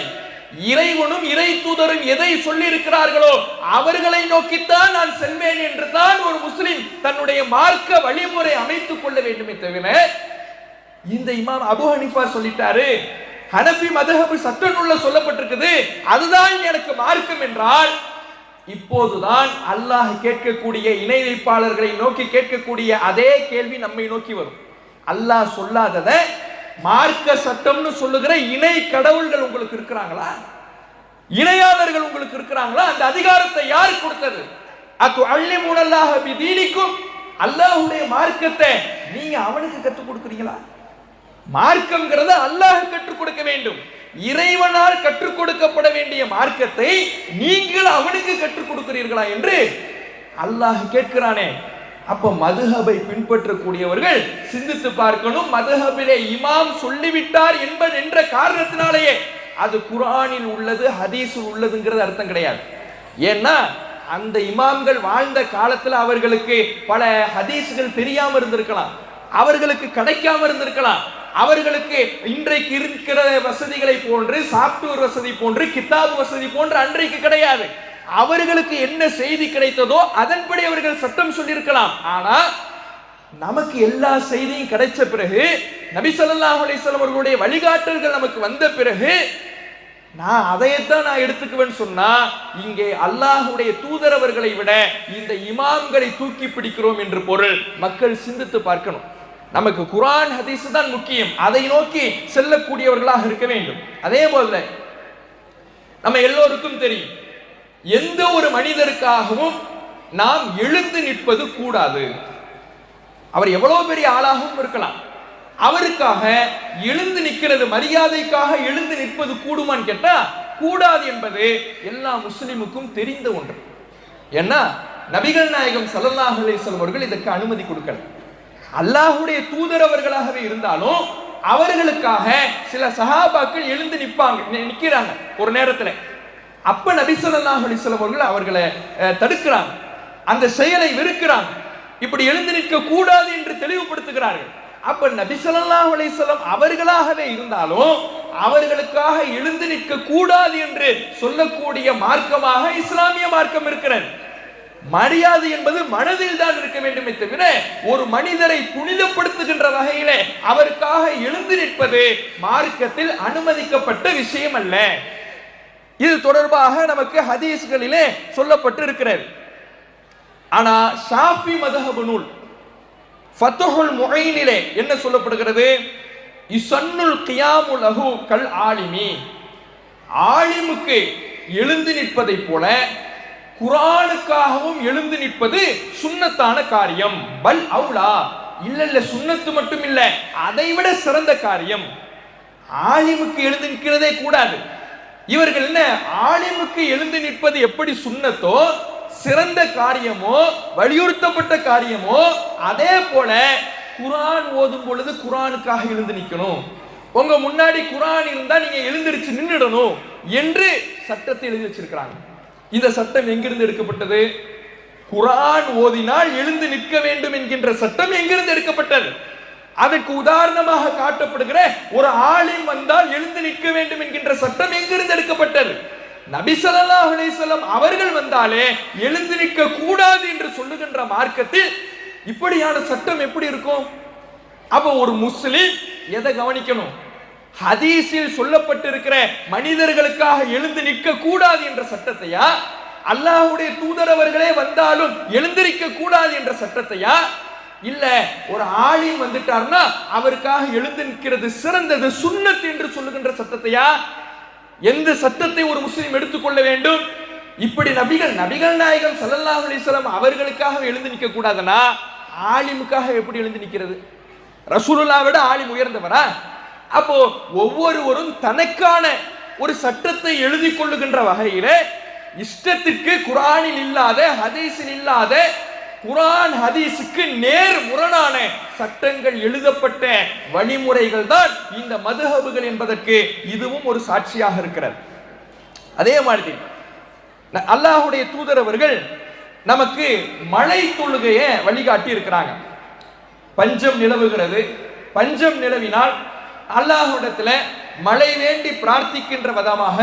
இறைவனும் இறை தூதரும் எதை சொல்லி இருக்கிறார்களோ அவர்களை நோக்கித்தான் நான் செல்வேன் என்று தான் ஒரு முஸ்லிம் தன்னுடைய மார்க்க வழிமுறை அமைத்துக் கொள்ள வேண்டுமே தவிர, இந்த இமாம் அபு ஹனீஃபா சொல்லிட்டாரு, ஹனஃபி மதஹப் சட்ட நூல்ல சொல்லப்பட்டிருக்குது, அதுதான் எனக்கு மார்க்கம் என்றால், இப்போதுதான் அல்லாஹ் கேட்கக்கூடிய இணை வைப்பாளர்களை நோக்கி கேட்கக்கூடிய அதே கேள்வி நம்மை நோக்கி வரும். அல்லாஹ் சொல்லாதத மார்க்க சட்டம்னு சொல்லுகிற இணை கடவுள்கள் உங்களுக்கு இருக்கிறாங்களா? இணையாளர்கள் உங்களுக்கு இருக்கிறாங்களா? அந்த அதிகாரத்தை யார் கொடுத்தது? அத்து அல்லிமுனல்லாஹ பிதீனிக்கும், அல்லாஹ்வுடைய மார்க்கத்தை நீங்க அவனுக்கு கற்றுக் கொடுக்கிறீங்களா? மார்க்கம்ங்கிறது அல்லாஹ் கற்றுக் கொடுக்க வேண்டும். இறைவனால் கற்றுக் கொடுக்கப்பட வேண்டிய மார்க்கத்தை நீங்கள் அவனுக்கு கற்றுக் கொடுக்கிறீர்களா என்று அல்லாஹ் கேட்கிறானே. அப்ப மதுஹபை பின்பற்றக்கூடியவர்கள் சிந்தித்து பார்க்கணும். மதுஹபிலே இமாம் சொல்லிவிட்டார் என்பது என்ற காரணத்தினாலேயே அது குர்ஆனில் உள்ளது, ஹதீஸில் உள்ளதுங்கிறது அர்த்தம் கிடையாது. ஏன்னா அந்த இமாம்கள் வாழ்ந்த காலத்துல அவர்களுக்கு பல ஹதீஸ்கள் தெரியாம இருந்திருக்கலாம், அவர்களுக்கு கிடைக்காம இருந்திருக்கலாம், அவர்களுக்கு இன்றைக்கு இருக்கிற வசதிகளை போன்று சாப்ட்வேர் வசதி போன்று கிதாப் வசதி போன்று அன்றைக்கு கிடையாது. அவர்களுக்கு என்ன செய்தி கிடைத்ததோ அதன்படி அவர்கள் சட்டம் சொல்லியிருக்கலாம். ஆனா நமக்கு எல்லா செய்தியும் கிடைச்ச பிறகு, நபி ஸல்லல்லாஹு அலைஹி வஸல்லம் அவர்களுடைய வழிகாட்டல்கள் நமக்கு வந்த பிறகு நான் அதைத்தான் நான் எடுத்துக்குவேன்னு சொன்னா, இங்கே அல்லாஹ்வுடைய தூதரவர்களை விட இந்த இமாம்களை தூக்கி பிடிக்கிறோம் என்று பொருள். மக்கள் சிந்தித்து பார்க்கணும். நமக்கு குர்ஆன் ஹதீஸ் தான் முக்கியம், அதை நோக்கி செல்லக்கூடியவர்களாக இருக்க வேண்டும். அதே போல நம்ம எல்லோருக்கும் தெரியும், எந்த ஒரு மனிதருக்காகவும் நாம் எழுந்து நிற்பது கூடாது. அவர் எவ்வளவு பெரிய ஆளாகவும் இருக்கலாம், அவருக்காக எழுந்து நிற்கிறது, மரியாதைக்காக எழுந்து நிற்பது கூடுமான்னு கேட்டா கூடாது என்பது எல்லா முஸ்லிமுக்கும் தெரிந்த ஒன்று. ஏன்னா நபிகள் நாயகம் ஸல்லல்லாஹு அலைஹி வஸல்லம் அவர்கள் இதற்கு அனுமதி கொடுக்கல. அல்லாஹ்வுடைய தூதரவர்களாகவே இருந்தாலும் அவர்களுக்காக சில சஹாபாக்கள் எழுந்து நிக்கிறாங்க ஒரு நேரத்துல. அப்ப நபி ஸல்லல்லாஹு அலைஹி வஸல்லம் அவர்கள் அவர்களை தடுக்கிறாங்க, அந்த செயலை வெறுக்கிறாங்க, இப்படி எழுந்து நிற்க கூடாது என்று தெளிவுபடுத்துகிறார்கள். அப்ப நபி ஸல்லல்லாஹு அலைஹி வஸல்லம் அவர்களாகவே இருந்தாலும் அவர்களுக்காக எழுந்து நிற்க கூடாது என்று சொல்லக்கூடிய மார்க்கமாக இஸ்லாமிய மார்க்கம் இருக்கிறது. மரியாதை என்பது மனதில் தான் இருக்க வேண்டுமே தவிர ஒரு மனிதரை புனிதப்படுத்துகின்ற வகையிலே அவருக்காக எழுந்து நிற்பது மார்க்கத்தில் அனுமதிக்கப்பட்ட விஷயம் அல்ல. இது தொடர்பாக நமக்கு ஹதீஸ்களிலே சொல்லப்பட்டு இருக்கிறது. ஆனா ஷாஃபி மذஹப் நூல் ஃபத்ஹுல் முஈனிலே என்ன சொல்லப்படுகிறது? இஸன்னுல் கியாமு லஹு கல் ஆலிமி, ஆலிமுக்கு எழுந்து நிற்பதை போல குர்ஆனுக்காகவும் எழுந்து நிற்பது சுன்னத்தான காரியம். பல் அவுலா, இல்ல சுன்னத்து மட்டும் இல்ல, அதைவிட சிறந்த காரியம். ஆலிமுக்கு எழுந்து நிற்கிறதே கூடாது. இவர்கள் என்ன, ஆலிமுக்கு எழுந்து நிற்பது எப்படி சுன்னத்தோ சிறந்த காரியமோ வலியுறுத்தப்பட்ட காரியமோ அதே போல குர்ஆன் ஓதும் பொழுது குர்ஆனுக்காக எழுந்து நிற்கணும், உங்க முன்னாடி குர்ஆன் இருந்தா நீங்க எழுந்திருச்சு நின்னுடணும் என்று சட்டத்தை எழுதி வச்சிருக்கிறாங்க. இந்த சட்டம் எங்கிருந்து எடுக்கப்பட்டது? குர்ஆன் ஓதினால் எழுந்து நிற்க வேண்டும் என்கின்ற சட்டம் எங்கிருந்து எடுக்கப்பட்டது? அதற்கு உதாரணமாக காட்டப்படுகிற ஒரு ஆலிம் வந்தால் எழுந்து நிற்க வேண்டும் என்கின்ற சட்டம் எங்கிருந்து எடுக்கப்பட்டது? நபி ஸல்லல்லாஹு அலைஹி வஸல்லம் அவர்கள் வந்தாலே எழுந்து நிற்க கூடாது என்று சொல்லுகின்ற மார்க்கத்தில் இப்படியான சட்டம் எப்படி இருக்கும்? அப்ப ஒரு முஸ்லிம் எதை கவனிக்கணும்? ஹதீஸில் சொல்லப்பட்டிருக்கிற மனிதர்களுக்காக எழுந்து நிற்க கூடாது என்ற சட்டத்தையா, அல்லாஹ்வுடைய தூதரவர்களே வந்தாலும் எழுந்திருக்க கூடாது என்ற சட்டத்தையா, இல்ல ஒரு ஆலிம் வந்துட்டார்னா அவருக்காக எழுந்து நிற்கிறது சிறந்தது சுன்னத் என்று சொல்லுகின்ற சட்டத்தையா? எந்த சட்டத்தை ஒரு முஸ்லிம் எடுத்துக்கொள்ள வேண்டும்? இப்படி நபிகள் நாயகம் ஸல்லல்லாஹு அலைஹி வஸல்லம் அவர்களுக்காக எழுந்து நிற்க கூடாதுன்னா ஆலிமுக்காக எப்படி எழுந்து நிற்கிறது? ரசூலுல்லாஹ்வை விட ஆலிம் உயர்ந்தவரா? அப்போ ஒவ்வொருவரும் தனக்கான ஒரு சட்டத்தை எழுதி கொள்ளுகின்ற வகையிலே இஷ்டத்திற்கு குர்ஆனில் இல்லாத ஹதீஸில் இல்லாத குர்ஆன் ஹதீஸுக்கு நேர் முரணான சட்டங்கள் எழுதப்பட்ட வழிமுறைகள் தான் இந்த மதுஹபுகள் என்பதற்கு இதுவும் ஒரு சாட்சியாக இருக்கிறது. அதே மாதிரி அல்லாஹ்வுடைய தூதர் அவர்கள் நமக்கு மழை தொழுகையை வழிகாட்டி இருக்கிறாங்க. பஞ்சம் நிலவுகிறது, பஞ்சம் நிலவினால் அல்லாஹ்விடத்துல மழை வேண்டி பிரார்த்திக்கின்ற விதமாக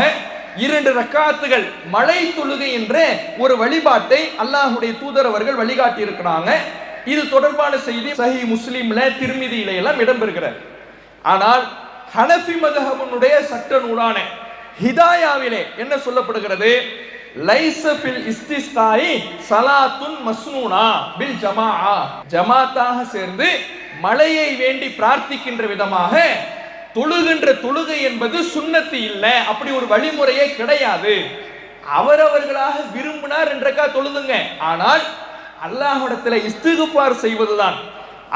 2 ரக்காத்துகள் மழை தொழுகை என்ற ஒரு வழிபாட்டை அல்லாஹ்வுடைய தூதர் அவர்கள் வழிகாட்டி இருக்கிறாங்க. இது தொடர்பான செய்தி சஹீஹ் முஸ்லிம்ல, திர்மிதியில எல்லாம் இடம்பெறுகிறது. ஆனால் ஹனஃபி மذஹபினுடைய சட்ட நூலான ஹிதாயாவிலே என்ன சொல்லப்படுகிறது? லைஸ ஃபில் இஸ்திஸ்காஇ ஸலாத்துன் மஸ்னூனா பில் ஜமாஆ, ஜமாத்தாக சேர்ந்து மழையை வேண்டி பிரார்த்திக்கின்ற விதமாக தொழுகின்ற தொழுகை என்பது சுன்னத்து இல்லை, அப்படி ஒரு வழிமுறையே கிடையாது. அவரவர்களாக விரும்பினார் 2 ரக்காத் தொழுதுங்க. ஆனால் அல்லாஹ்விடத்துல இஸ்திக்ஃபார் செய்வதுதான்,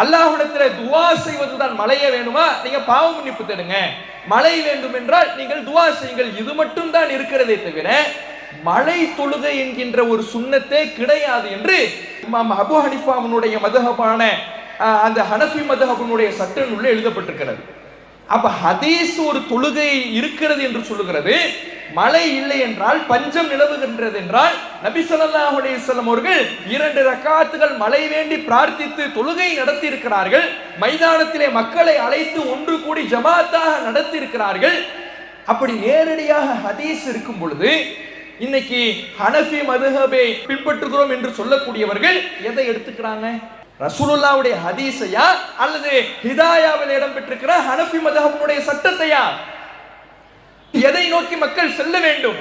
அல்லாஹ்விடத்துல துஆ செய்வதுதான். மழையே வேணுமா, நீங்க பாவ மன்னிப்பு தேடுங்க. மழை வேண்டும் என்றால் நீங்கள் துஆ செய்யுங்கள். இது மட்டும் தான் இருக்கிறதே தவிர மழை தொழுகை என்கின்ற ஒரு சுன்னத்தே கிடையாது என்று இமாம் அபூ ஹனீஃபாவுடைய மذஹபான அந்த ஹனஃபி மذஹபினுடைய சட்ட நூலில் எழுதப்பட்டிருக்கிறது. அப்ப ஹதீஸ் ஒரு தொழுகை இருக்கிறது என்று சொல்லுகிறது. மழை இல்லை என்றால், பஞ்சம் நிலவுகின்றது என்றால், நபி ஸல்லல்லாஹு அலைஹி வஸல்லம் அவர்கள் 2 ரக்காத்துகள் மழை வேண்டி பிரார்த்தித்து தொழுகை நடத்தி இருக்கிறார்கள். மைதானத்திலே மக்களை அழைத்து ஒன்று கூடி ஜமாத்தாக நடத்தி இருக்கிறார்கள். அப்படி நேரடியாக ஹதீஸ் இருக்கும் பொழுது இன்னைக்கு ஹனஃபி மذஹபை பின்பற்றுகிறோம் என்று சொல்லக்கூடியவர்கள் எதை எடுத்துக்கிறாங்க? ரசூலுல்லாஹ்வுடைய ஹதீஸையா அல்லது ஹிதாயாவில் இடம்பெற்றிருக்கிற ஹனஃபி மذஹபினுடைய சட்டத்தையா? எதை நோக்கி மக்கள் செல்ல வேண்டும்?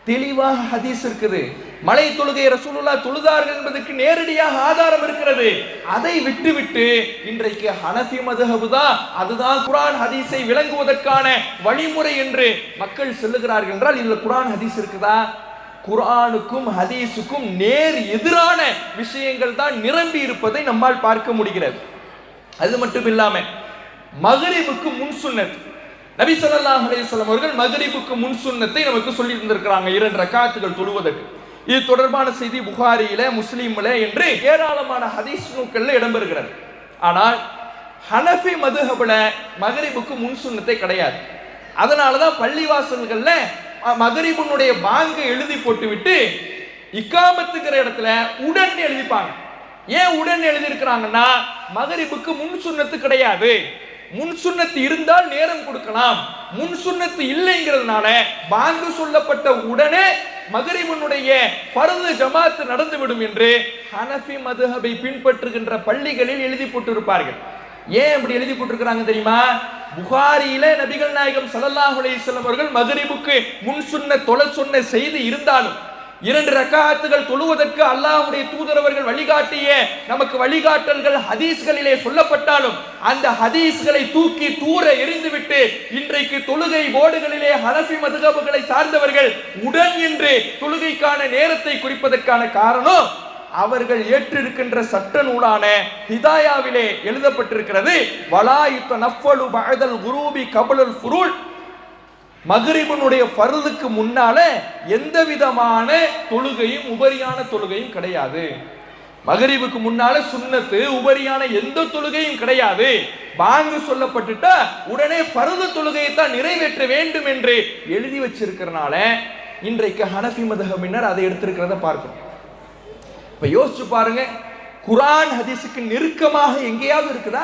தெளிவாக ஹதீஸ் இருக்குது. மலை தொழுகை ரசூலுல்லாஹ் தொழுதார்கள் என்பதற்கு நேரடியாக ஆதாரம் இருக்கிறது. அதை விட்டுவிட்டு இன்றைக்கு ஹனஃபி மذஹபு தான், அதுதான் குர்ஆன் ஹதீஸை விளங்குவதற்கான வழிமுறை என்று மக்கள் செல்லுகிறார்கள் என்றால் இதுல குர்ஆன் ஹதீஸ் இருக்குதா? குர்ஆனுக்கும் ஹதீஸுக்கும் நேர் எதிரான விஷயங்கள் தான் நிரம்பி இருப்பதை நம்மால் பார்க்க முடிகிறது. அது மட்டும் இல்லாம மக்ரிபுக்கு முன் சுன்னத், நபி ஸல்லல்லாஹு அலைஹி வஸல்லம் அவர்கள் மக்ரிபுக்கு முன் சுன்னத்தை நமக்கு சொல்லி தந்திருக்கிறாங்க 2 ரக்காத்துகள் தொழுவதற்கு. இது தொடர்பான செய்தி புகாரியில, முஸ்லிம்ல என்று ஏராளமான ஹதீஸ் நூல்களில் இடம்பெறுகிறது. ஆனால் ஹனஃபி மذஹபில மக்ரிபுக்கு முன் சுன்னத்தை கிடையாது. அதனாலதான் பள்ளிவாசல்கள்ல மக்ரிபுனுடைய பாங்கை எழுதி போட்டுவிட்டு இக்காமத்துங்கிற இடத்துல உடன் எழுதிப்பாங்க. ஏன் உடன் எழுதி இருக்கிறாங்கன்னா, மக்ரிபுக்கு முன் சுன்னத்து கிடையாது. முன் சுன்னத்து இருந்தால் நேரம் கொடுக்கலாம், முன் சுன்னத்து இல்லைங்கிறதுனால பாங்கு சொல்லப்பட்ட உடனே மக்ரிபுனுடைய ஃபர்து ஜமாத் நடந்துவிடும் என்று ஹனஃபி மذஹபை பின்பற்றுகின்ற பள்ளிகளில் எழுதி போட்டு இருப்பார்கள். ஏன் இப்படி எழுதி போட்டிருக்கிறாங்க தெரியுமா? புகாரியில நபிகள் நாயகம் ஸல்லல்லாஹு அலைஹி வஸல்லம் அவர்கள் மக்ரிபுக்கு முன் சொன்ன செய்தி இருந்தாலும் 2 ரக்காத்துகள் தொழுவதற்கு அல்லாஹ்வுடைய தூதர் அவர்கள் வழிகாட்டிய நமக்கு வழிகாட்டல்கள் ஹதீஸ்களிலே சொல்லப்பட்டாலும் அந்த ஹதீஸ்களை தூக்கி தூர எறிந்துவிட்டு இன்றைக்கு தொழுகை போர்டுகளிலே ஹனஃபி மذஹபுகளை சார்ந்தவர்கள் உடன் என்று தொழுகைக்கான நேரத்தை குறிப்பதற்கான காரணம் அவர்கள் ஏற்றிருக்கின்ற சட்ட நூலான ஹிதாயாவிலே எழுதப்பட்டிருக்கிறது. வலா யுத்தனஃபலு பஅதல் குரூபி கப்லல் ஃபுரூல், மக்ரிபுனுடைய ஃபர்துக்கு முன்னால எந்த விதமான தொழுகையும் உபரியான தொழுகையும் கிடையாது. மக்ரிபுக்கு முன்னால சுன்னத்து உபரியான எந்த தொழுகையும் கிடையாது. பாங்கு சொல்லப்பட்டுட்டா உடனே ஃபர்து தொழுகையை தான் நிறைவேற்ற வேண்டும் என்று எழுதி வச்சிருக்கிறனால இன்றைக்கு ஹனஃபி மذஹபினர் அதை எடுத்திருக்கிறத பார்க்கிறோம். இப்ப யோசிச்சு பாருங்க, குர்ஆன் ஹதீஸுக்கு நெருக்கமாக எங்கேயாவது இருக்குதா?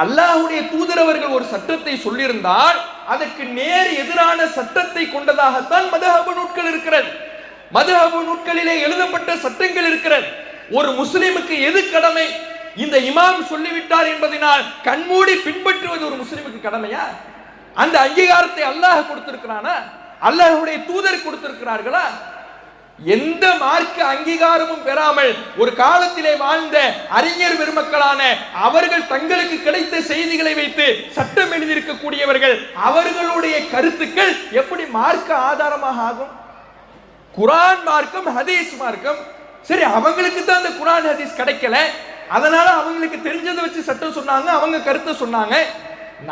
அல்லாஹ்வுடைய தூதர் அவர்கள் ஒரு சட்டத்தை சொல்லியிருந்தால் அதற்கு நேர் எதிரான சட்டத்தை கொண்டதாகத்தான் மذஹபு நூட்கள் இருக்கிறது. மذஹபு நூட்களிலே எழுதப்பட்ட சட்டங்கள் இருக்கிறது. ஒரு முஸ்லிமுக்கு எது கடமை? இந்த இமாம் சொல்லிவிட்டார் என்பதனால் கண்மூடி பின்பற்றுவது ஒரு முஸ்லிமுக்கு கடமையா? அந்த அங்கீகாரத்தை அல்லாஹ் கொடுத்திருக்கிறானா? அல்லாஹ்வுடைய தூதர் கொடுத்திருக்கிறார்களா? எந்த மார்க்க அங்கீகாரமும் பெறாமல் ஒரு காலத்திலே வாழ்ந்த அறிஞர் பெருமக்களான அவர்கள் தங்களுக்கு கிடைத்த செய்திகளை வைத்து சட்டம் எழுதியிருக்கக்கூடியவர்கள், அவர்களுடைய கருத்துக்கள் எப்படி மார்க்க ஆதாரமாக ஆகும்? குர்ஆன் மார்க்கம், ஹதீஸ் மார்க்கம். சரி, அவங்களுக்கு தான் அந்த குர்ஆன் ஹதீஸ் கிடைக்கல, அதனால அவங்களுக்கு தெரிஞ்சதை வச்சு சட்டம் சொன்னாங்க, அவங்க கருத்தை சொன்னாங்க.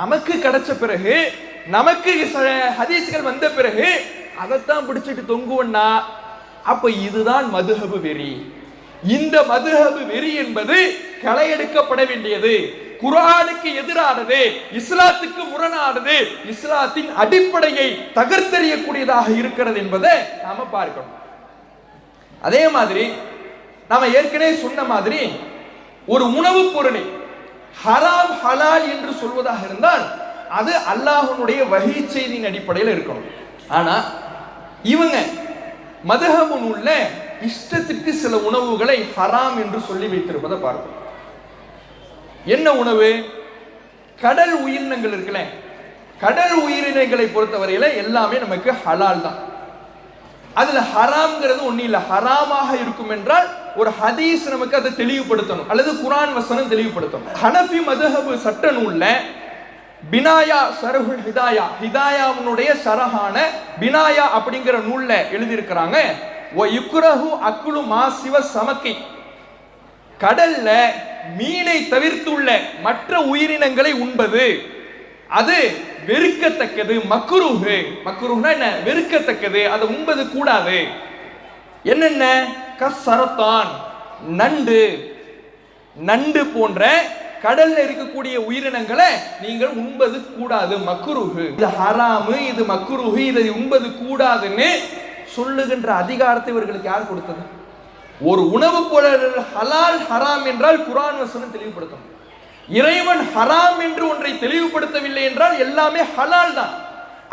நமக்கு கிடைச்ச பிறகு, நமக்கு ஹதீஸ்கள் வந்த பிறகு அதைத்தான் பிடிச்சிட்டு தொங்குவன்னா அப்ப இதுதான் மதுஹபு வெறி. இந்த மதுஹபு வெறி என்பது களையெடுக்கப்பட வேண்டியது. குர்ஆனுக்கு எதிரானது, இஸ்லாத்துக்கு முரணானது, இஸ்லாத்தின் அடிப்படையை தகர்த்தெறியக்கூடியதாக இருக்கிறது என்பதை நாம பார்க்கணும். அதே மாதிரி நாம ஏற்கனவே சொன்ன மாதிரி ஒரு உணவுப் பொருளை ஹராம் ஹலால் என்று சொல்வதாக இருந்தால் அது அல்லாஹ்வுடைய வஹீ செய்தியின் அடிப்படையில் இருக்கணும். ஆனா இவங்க மதுஹப் நூல்ல இஷ்டத்துக்கு சில உணவுகளை ஹராம் என்று சொல்லி வைத்திருப்பதை பார்க்கிறோம். என்ன உணவு? கடல் உயிரினங்கள் இருக்குல்ல, கடல் உயிரினங்களை பொறுத்தவரையில எல்லாமே நமக்கு ஹலால் தான். அதுல ஹராம்ங்கிறது ஒண்ணு இல்ல. ஹராமாக இருக்கும் என்றால் ஒரு ஹதீஸ் நமக்கு அதை தெளிவுபடுத்தணும், அல்லது குர்ஆன் வசனம் தெளிவுபடுத்தணும். ஹனஃபி மதுஹப் சட்ட நூல்ல பினாயா ஷரஹுல் ஹிதாயா, ஹிதாயாவுடைய ஷரஹான பினாயா அப்படிங்கிற நூல்ல எழுதியிருக்கிறாங்க, வ யுக்ரஹு அக்லு மா சிவ சமக்கி, கடல்ல மீனை தவிர்த்துள்ள மற்ற உயிரினங்களை உண்பது அது வெறுக்கத்தக்கது, மக்ரூஹ். மக்ரூஹ்னா என்ன? வெறுக்கத்தக்கது, அதை உண்பது கூடாது. என்னென்ன? கஸ்ஸரத்தான், நண்டு, நண்டு போன்ற கடல்ல இருக்கக்கூடிய உயிரினங்களை நீங்கள் உண்பது கூடாது, மக்ரூஹ். இது ஹராமு, இது மக்ரூஹ், இதை உண்பது கூடாதுன்னு சொல்லுகின்ற அதிகாரத்தை இவர்களுக்கு யார் கொடுத்தது? ஒரு உணவு பொருள் ஹலால் ஹராம் என்றால் குர்ஆன் வசனம் தெளிவுபடுத்தணும். இறைவன் ஹராம் என்று ஒன்றை தெளிவுபடுத்தவில்லை என்றால் எல்லாமே ஹலால் தான்.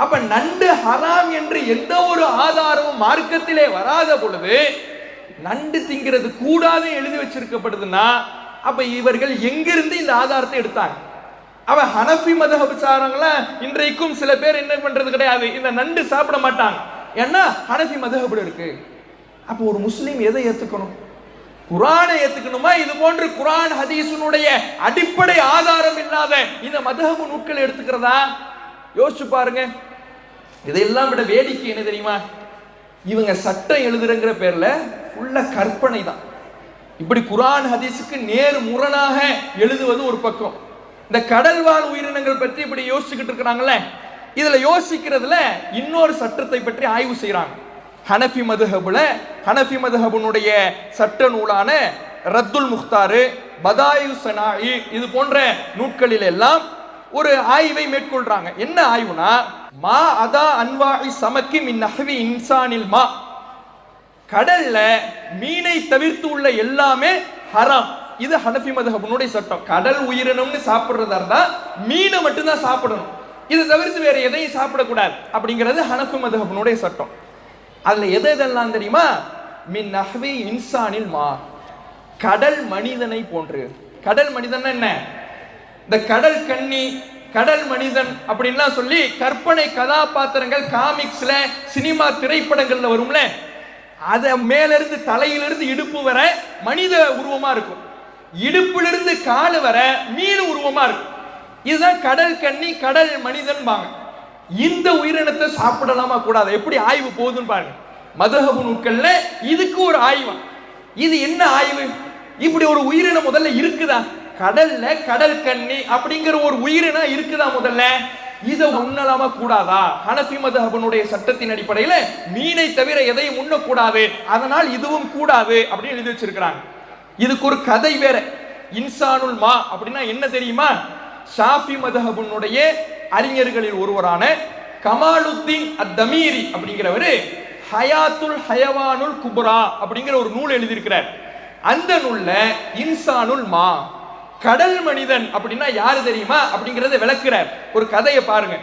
அப்ப நண்டு ஹராம் என்று எந்த ஒரு ஆதாரமும் மார்க்கத்திலே வராத பொழுது நண்டு திங்கிறது கூடாது எழுதி வச்சிருக்கப்படுதுன்னா அப்ப இவர்கள் எங்கிருந்து இந்த ஆதாரத்தை எடுத்தாங்க? அவ ஹனஃபி மதுஹப் சாரங்களா இன்றைக்கும் சில பேர் என்ன பண்றது கிடையாது, இந்த நண்டு சாப்பிட மாட்டாங்க, ஏன்னா ஹனஃபி மதுஹப்ல இருக்கு. அப்ப ஒரு முஸ்லீம் எதை ஏத்துக்கணும்? குர்ஆனை ஏத்துக்கணுமா? இது போன்று குர்ஆன் ஹதீஸினுடைய அடிப்படை ஆதாரம் இல்லாத இந்த மதுஹப் நூல்களை எடுத்துக்கிறதா? யோசிச்சு பாருங்க. இதெல்லாம் விட வேடிக்கை என்ன தெரியுமா? இவங்க சட்டம் எழுதுறங்கிற பேர்ல ஃபுல்லா கற்பனை தான். இப்படி குர்ஆன் ஹதீஸுக்கு நேர் முரணாக எழுதுவது ஒரு பக்கம், இந்த கடல் வாழ் உயிரினங்கள் பற்றி இப்படி யோசிச்சுக்கிட்டு இருக்கிறாங்கல்ல, இதுல யோசிக்கிறதுல இன்னொரு சட்டத்தை பற்றி ஆய்வு செய்யறாங்க. ஹனஃபி மதுஹப்ல ஹனஃபி மதுஹப்னுடைய சட்ட நூலான ரத்துல் முக்தார், பதாயில் சனாஇ, இது போன்ற நூல்களில் எல்லாம் ஒரு ஆய்வை மேற்கொள்றாங்க. என்ன ஆய்வுனா, மா அதா அன்வாஇ சமக்கி மின் நஹ்வி இன்சானில் மா, கடல்ல மீனை தவிர்த்து உள்ள எல்லாமே ஹராம். இது ஹனஃபி மதுஹப்னுடைய சட்டம். கடல் உயிரினம்னு சாப்பிடுறதா இருந்தா மீனை மட்டும்தான் சாப்பிடணும், இதை தவிர்த்து வேற எதையும் சாப்பிடக்கூடாது அப்படிங்கிறது ஹனஃபி மதுஹப்னுடைய சட்டம். அதுல எதெல்லாம் தெரியுமா? மின் நஹ்வி இன்சானில் மா, கடல் மனிதனை போன்று. கடல் மனிதன் என்ன? இந்த கடல் கன்னி, கடல் மனிதன் அப்படின்லாம் சொல்லி கற்பனை கதாபாத்திரங்கள் காமிக்ஸ்ல, சினிமா திரைப்படங்கள்ல வரும்ல, அத மேலிருந்து தலையிலிருந்து இடுப்பு வர மனித உருவமா இருக்கும், இடுப்பிலிருந்து காலு வர மீன் உருவமா இருக்கும். இதுதான் கடல் கன்னி, கடல் மனிதன் பாங்க. இந்த உயிரினத்தை சாப்பிடலாமா கூடாது? எப்படி ஆய்வு போகுதுன்னு பாருங்க. மதுஹப் நூல்கள்ல இதுக்கு ஒரு ஆய்வு. இது என்ன ஆய்வு? இப்படி ஒரு உயிரினம் முதல்ல இருக்குதா? கடல்ல கடல் கன்னி அப்படிங்கிற ஒரு உயிரினம் இருக்குதா முதல்ல? இதை உண்ணலாமா கூடாதா? ஹனஃபி மதுஹப்னுடைய சட்டத்தின் அடிப்படையில் மீனை தவிர எதையும் உண்ணக்கூடாது, அதனால் இதுவும் கூடாது அப்படின்னு எழுதி வச்சிருக்கிறாங்க. இதுக்கு ஒரு கதை வேற. இன்சானுல் மா அப்படின்னா என்ன தெரியுமா? ஷாஃபி மதுஹப்னுடைய அறிஞர்களில் ஒருவரான கமாலுத்தீன் அத்-தமீரி அப்படிங்கிறவரு ஹயாத்துல் ஹயவானுல் குப்ரா அப்படிங்கிற ஒரு நூல் எழுதியிருக்கிறார். அந்த நூல்ல இன்சானுல் மா, கடல் மனிதன் அப்படின்னா யாரு தெரியுமா அப்படிங்கறத விளக்குறார். ஒரு கதையை பாருங்க.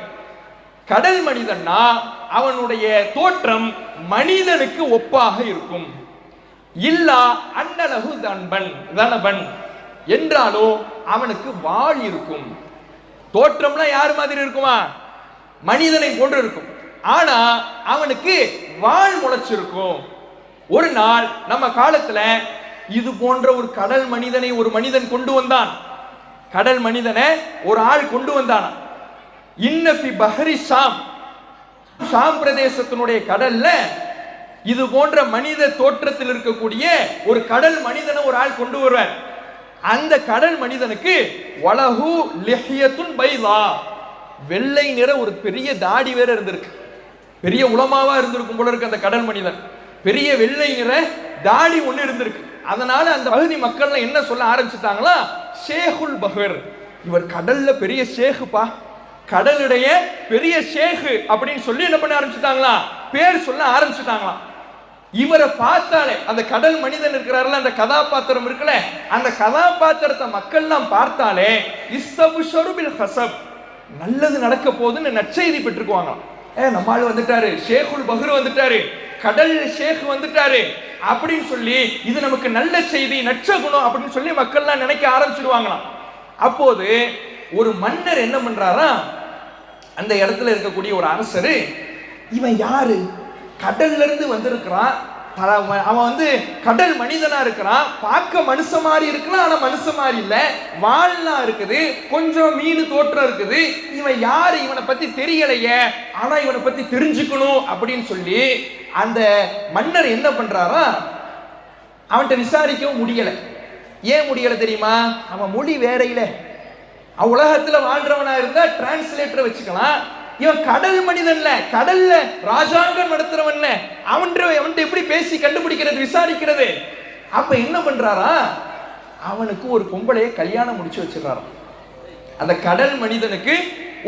கடல் மனிதன்னா அவனுடைய தோற்றம் மனிதனுக்கு ஒப்பாக இருக்கும். இல்லா அன்னலஹு தன்பன் தனபன் என்றாலோ அவனுக்கு வாள் இருக்கும். தோற்றம்லாம் யார் மாதிரி இருக்குமா? மனிதனை போன்று இருக்கும். ஆனா அவனுக்கு வாள் முளைச்சிருக்கும். ஒரு நாள் நம்ம காலத்துல இது போன்ற ஒரு கடல் மனிதனை ஒரு மனிதன் கொண்டு வந்தான். கடல் மனிதனை ஒரு ஆள் கொண்டு வந்தான். இன்னஃபி பஹரி ஷாம், ஷாம் பிரதேசத்தினுடைய கடல்ல இது போன்ற மனித தோற்றத்தில் இருக்கக்கூடிய ஒரு கடல் மனிதனை ஒரு ஆள் கொண்டு வருவார். அந்த கடல் மனிதனுக்கு வலஹு லிஹ்யத்துன் பைதா, வெள்ளை நிற ஒரு பெரிய தாடி வேற இருந்திருக்கு. பெரிய உலமாவா இருந்திருக்கும் போல இருக்கு அந்த கடல் மனிதன். பெரிய வெள்ளை நிற தாடி ஒண்ணு இருந்திருக்கு. அதனால அந்த பகுதி மக்கள் என்ன சொல்ல ஆரம்பிச்சுட்டாங்களா? ஷேகுல் பஹர், இவர் கடல்ல பெரிய ஷேகுப்பா, கடலுடைய பெரிய ஷேகு அப்படின்னு சொல்லி என்ன பண்ண ஆரம்பிச்சுட்டாங்களா, பேர் சொல்ல ஆரம்பிச்சுட்டாங்களாம். இவரை பார்த்தாலே அந்த கடல் மனிதன் இருக்கிறாருல, அந்த கதாபாத்திரம் இருக்குல்ல, அந்த கதாபாத்திரத்தை மக்கள்லாம் பார்த்தாலே இஸ்தபுஷரு பில் ஹஸப், நல்லது நடக்க போகுதுன்னு நற்செய்தி பெற்றுக்குவாங்க. நம்மால் வந்துட்டாரு, ஷேகுல் பஹ்ர் வந்துட்டாரு, கடல் ஷேக் வந்துட்டாரு அப்படின்னு சொல்லி இது நமக்கு நல்ல செய்தி, நற்சகுணம் அப்படின்னு சொல்லி மக்கள்லாம் நினைக்க ஆரம்பிச்சிடுவாங்களாம். அப்போது ஒரு மன்னர் என்ன பண்றாரா, அந்த இடத்துல இருக்கக்கூடிய ஒரு அரசரு, இவன் யாரு, கடல்ல இருந்து வந்திருக்கிறான், அவன் வந்து கடல் மனிதனா இருக்கிறான், பார்க்க மனுஷ மாதிரி இருக்கலாம், ஆனா மனுஷ மாதிரி இல்ல, வால்லாம் இருக்குது, கொஞ்சம் மீன் தோற்றம் இருக்குது, இவன் யாரு, இவனை பத்தி தெரியலையே, ஆனா இவனை பத்தி தெரிஞ்சுக்கணும் அப்படின்னு சொல்லி அந்த மன்னர் என்ன பண்றாரா, அவன்கிட்ட விசாரிக்கவும் முடியல. ஏன் முடியல தெரியுமா, அவன் மொழி வேற இல்ல. உலகத்துல வாழ்றவனா இருந்தா டிரான்ஸ்லேட்டரை வச்சுக்கலாம், இவன் கடல் மனிதன்ல, கடல்ல ராஜாங்கம் நடத்துறவன்ல, அவன்கிட்ட எப்படி பேசி கண்டுபிடிக்கிறது, விசாரிக்கிறது. அப்ப என்ன பண்றாரா, அவனுக்கு ஒரு பொம்பளையை கல்யாணம் முடிச்சு வச்சிடறாராம். அந்த கடல் மனிதனுக்கு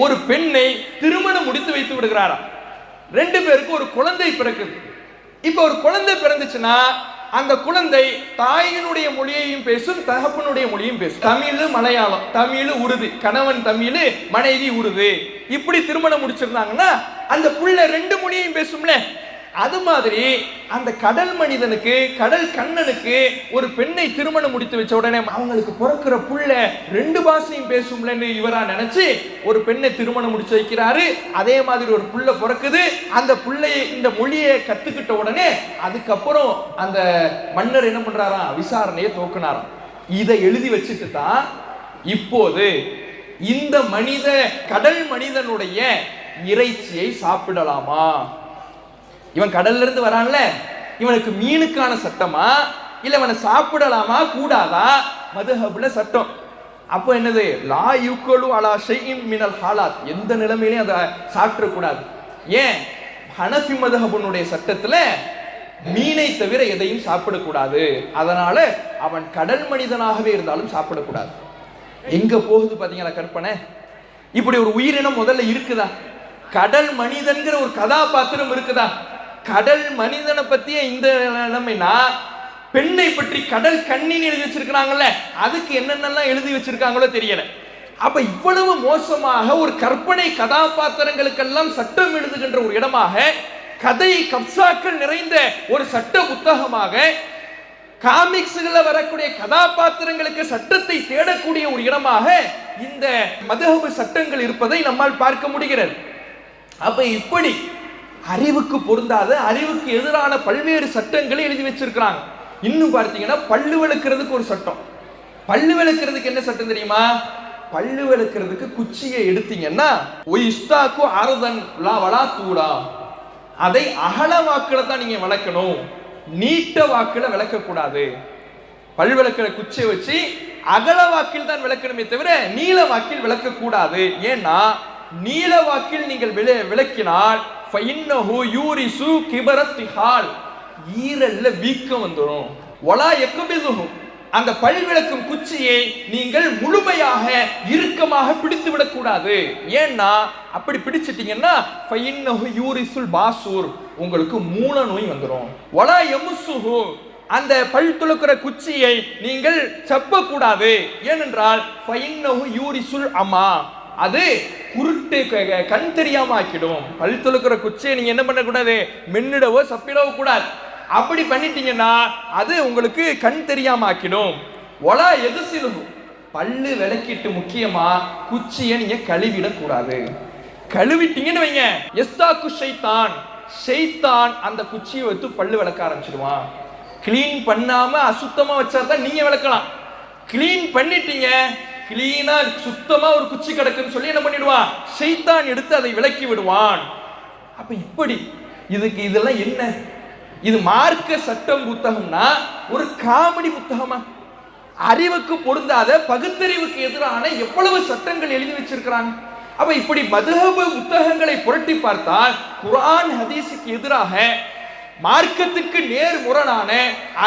ஒரு பெண்ணை திருமணம் முடித்து வைத்து விடுகிறாராம். 2 பேருக்கு ஒரு குழந்தை பிறக்குது. இப்ப ஒரு குழந்தை பிறந்துச்சுன்னா அந்த குழந்தை தாயினுடைய மொழியையும் பேசும், தகப்பனுடைய மொழியும் பேசும். தமிழ் மலையாளம், தமிழ் உருது, கணவன் தமிழ் மனைவி உருது, இப்படி திருமணம் முடிச்சிருந்தாங்கன்னா அந்த புள்ள 2 மொழியையும் பேசும்ல. அது மாதிரி அந்த கடல் மனிதனுக்கு, கடல் கண்ணனுக்கு ஒரு பெண்ணை திருமணம் முடித்து வச்ச உடனே அவங்களுக்கு பிறக்கிற புள்ள 2 பாஷையும் பேசும்லன்னு இவரா நினைச்சு ஒரு பெண்ணை திருமணம் முடிச்சு வைக்கிறாரு. அதே மாதிரி ஒரு புள்ள பிறக்குது. அந்த புள்ளையை இந்த மொழியை கத்துக்கிட்ட உடனே அதுக்கப்புறம் அந்த மன்னர் என்ன பண்றாராம், விசாரணையை துவக்கினாராம். இதை எழுதி வச்சுட்டு தான் இப்போது இந்த கடல் மனிதனுடைய இறைச்சியை சாப்பிடலாமா, இவன் கடல்ல இருந்து வரான்ல, இவனுக்கு மீனுக்கான சட்டமா இல்ல இவனை சாப்பிடலாமா கூடாதா, மதுஹப்ல சட்டம். அப்போ என்னது, லா யுக்கலு அலா ஷைஇன் மினல் ஹாலாத், எந்த நிலைமையிலையும் அதை சாப்பிட கூடாது. ஏன், ஹனஃபி மதுஹபுனுடைய சட்டத்துல மீனை தவிர எதையும் சாப்பிடக்கூடாது. அதனால அவன் கடல் மனிதனாகவே இருந்தாலும் சாப்பிடக்கூடாது. எங்க போகுது பாத்தீங்களா கற்பனை. இப்படி ஒரு உயிரினம் முதல்ல இருக்குதா, கடல் மனிதன்கிற ஒரு கதாபாத்திரம் இருக்குதா. கடல் மனிதனை பத்திய இந்த நிலைமைனா பெண்ணை பற்றி கடல் கண்ணின்னு எழுதி வச்சிருக்கிறாங்கல்ல, அதுக்கு என்னென்னலாம் எழுதி வச்சிருக்காங்களோ தெரியல. அப்ப இவ்வளவு மோசமாக ஒரு கற்பனை கதாபாத்திரங்களுக்கெல்லாம் சட்டம் எழுதுகின்ற ஒரு இடமாக, கதை கப்சாக்கள் நிறைந்த ஒரு சட்ட புத்தகமாக, காமிக்ஸ்ல வரக்கூடிய கதாபாத்திரங்களுக்கு சட்டத்தை தேடக்கூடிய ஒரு இடமாக இந்த மதுஹப் சட்டங்கள் இருப்பதை நம்மால் பார்க்க முடிகிறது. அப்ப இப்படி அறிவுக்கு பொருந்தாத, அறிவுக்கு எதிரான பல்வேறு சட்டங்களை எழுதி வச்சிருக்கிறாங்க. இன்னும் பார்த்தீங்கன்னா பல்லு விளக்குறதுக்கு ஒரு சட்டம். பல்லு விளக்குறதுக்கு என்ன சட்டம் தெரியுமா, பல்லு விளக்குறதுக்கு குச்சியை எடுத்தீங்கன்னா அதை அகல வாக்குல தான் நீங்க விளக்கணும், நீட்ட வாக்குல விளக்க கூடாது. பல் விளக்குற குச்சியை வச்சு அகல வாக்கில் தான் விளக்கணுமே தவிர நீல வாக்கில் விளக்க கூடாது. ஏன்னா நீல வாக்கில் நீங்கள் விளக்கினால் ஈரல்ல வீக்கம் வந்துடும். அந்த பல் விளக்கும் குச்சியை நீங்கள் முழுமையாக இறுக்கமாக பிடித்து விடக்கூடாது. ஏன்னா அப்படி பிடிச்சிட்டீங்கன்னா உங்களுக்கு மூல நோய் வந்துடும். அந்த பல் துளக்குற குச்சியை நீங்கள் சப்ப கூடாது. ஏனென்றால் அது குருட்டு கண் தெரியாம ஆக்கிடும். பல் துளக்குற குச்சியை நீங்க என்ன பண்ணக்கூடாது, மென்னிடவோ சப்பிடவோ கூடாது. அப்படி பண்ணிட்டீங்கன்னா அது உங்களுக்கு கண் தெரியாம ஆக்கிடும். ஒலா எதுசிலும் பல்லு விளக்கிட்டு முக்கியமா குச்சியை நீங்க கழுவிடக்கூடாது. கழுவிட்டீங்கன்னு வைங்க, எஸ்தாக்கு ஷைத்தான், ஷைத்தான் அந்த குச்சியை வைத்து பல்லு விளக்க ஆரம்பிச்சிடுவான். கிளீன் பண்ணாம அசுத்தமா வச்சா தான் நீங்க விளக்கலாம். கிளீன் பண்ணிட்டீங்க, கிளீனா சுத்தமா ஒரு குச்சி கிடக்குன்னு சொல்லி என்ன பண்ணிடுவான், ஷைத்தான் எடுத்து அதை விலக்கி விடுவான். அப்ப இப்படி இதுக்கு இதெல்லாம் என்ன, இது மார்க்க சட்டம் புத்தகம்னா ஒரு காமெடி புத்தகமா? அறிவுக்கு பொருந்தாத, பகுத்தறிவுக்கு எதிரான எவ்வளவு சட்டங்கள் எழுதி வச்சிருக்கிறாங்க. அப்ப இப்படி மதுஹப் புத்தகங்களை புரட்டி பார்த்தால் குர்ஆன் ஹதீஸுக்கு எதிராக மார்க்கத்துக்கு நேர்முரணான,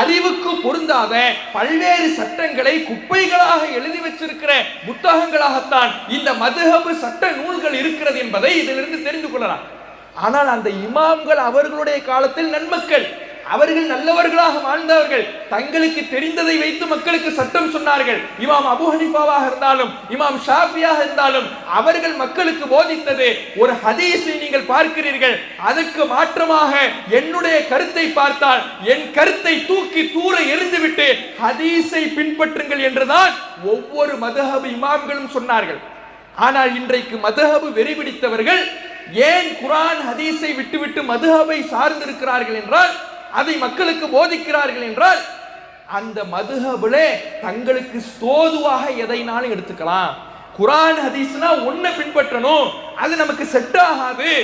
அறிவுக்கு பொருந்தாத பல்வேறு சட்டங்களை குப்பைகளாக எழுதி வச்சிருக்கிற புத்தகங்களாகத்தான் இந்த மதுஹப் சட்ட நூல்கள் இருக்கிறது என்பதை இதிலிருந்து தெரிந்து கொள்ளலாம். ஆனால் அந்த இமாம்கள் அவர்களுடைய காலத்தில் நன்மக்கள், அவர்கள் நல்லவர்களாக வாழ்ந்தவர்கள், தங்களுக்கு தெரிந்ததை வைத்து மக்களுக்கு சட்டம் சொன்னார்கள். இமாம் அபூ ஹனீஃபாவாக இருந்தாலும் இமாம் ஷாஃபியாக இருந்தாலும் அவர்கள் மக்களுக்கு போதித்தது ஒரு ஹதீஸை நீங்கள் பார்க்கிறீர்கள், அதற்கு மாற்றமாக என்னுடைய கருத்தை பார்த்தால் என் கருத்தை தூக்கி தூர எறிந்துவிட்டு ஹதீஸை பின்பற்றுங்கள் என்றுதான் ஒவ்வொரு மதுஹப் இமாம்களும் சொன்னார்கள். ஆனால் இன்றைக்கு மதுஹப் வெறி பிடித்தவர்கள் ஏன் குர்ஆன் ஹதீஸை விட்டுவிட்டு மதுஹபை சார்ந்திருக்கிறார்கள் என்றால், அதை மக்களுக்கு போதிக்கிறார்கள் என்றால், அந்த மதுஹபிலே தங்களுக்கு தோதுவாக எதைனாலும் எடுத்துக்கலாம். குர்ஆன் ஹதீஸ்னா ஒன்ன பின்பற்றணும், அது நமக்கு செட் ஆகாது.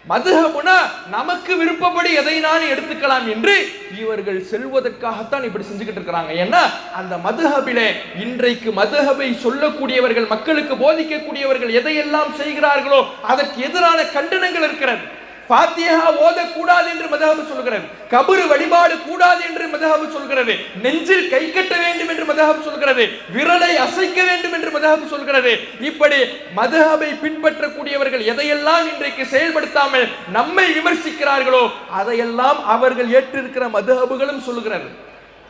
மதுஹப்னா நமக்கு விருப்பப்படி எதைனாலும் எடுத்துக்கலாம் என்று இவர்கள் செல்வதற்காகத்தான் இப்படி செஞ்சுக்கிட்டு இருக்கிறாங்க. ஏன்னா அந்த மதுஹபிலே இன்றைக்கு மதுஹபை சொல்லக்கூடியவர்கள், மக்களுக்கு போதிக்கக்கூடியவர்கள் எதையெல்லாம் செய்கிறார்களோ அதற்கு எதிரான கண்டனங்கள் இருக்கிறது. ஃபாத்திஹா ஓதக்கூடாது என்று மதுஹப் சொல்கிறது, கபர் வழிபாடு கூடாது என்று மதுஹப் சொல்கிறது, நெஞ்சில் கை கட்ட வேண்டும் என்று மதுஹப் சொல்கிறது, விரலை அசைக்க வேண்டும் என்று மதுஹப் சொல்கிறது. இப்படி மதுஹபை பின்பற்றக்கூடியவர்கள் எதையெல்லாம் இன்றைக்கு செயல்படுத்தாமல் நம்மை விமர்சிக்கிறார்களோ அதையெல்லாம் அவர்கள் ஏற்றிருக்கிற மதுஹபுகளும் சொல்லுகிறது.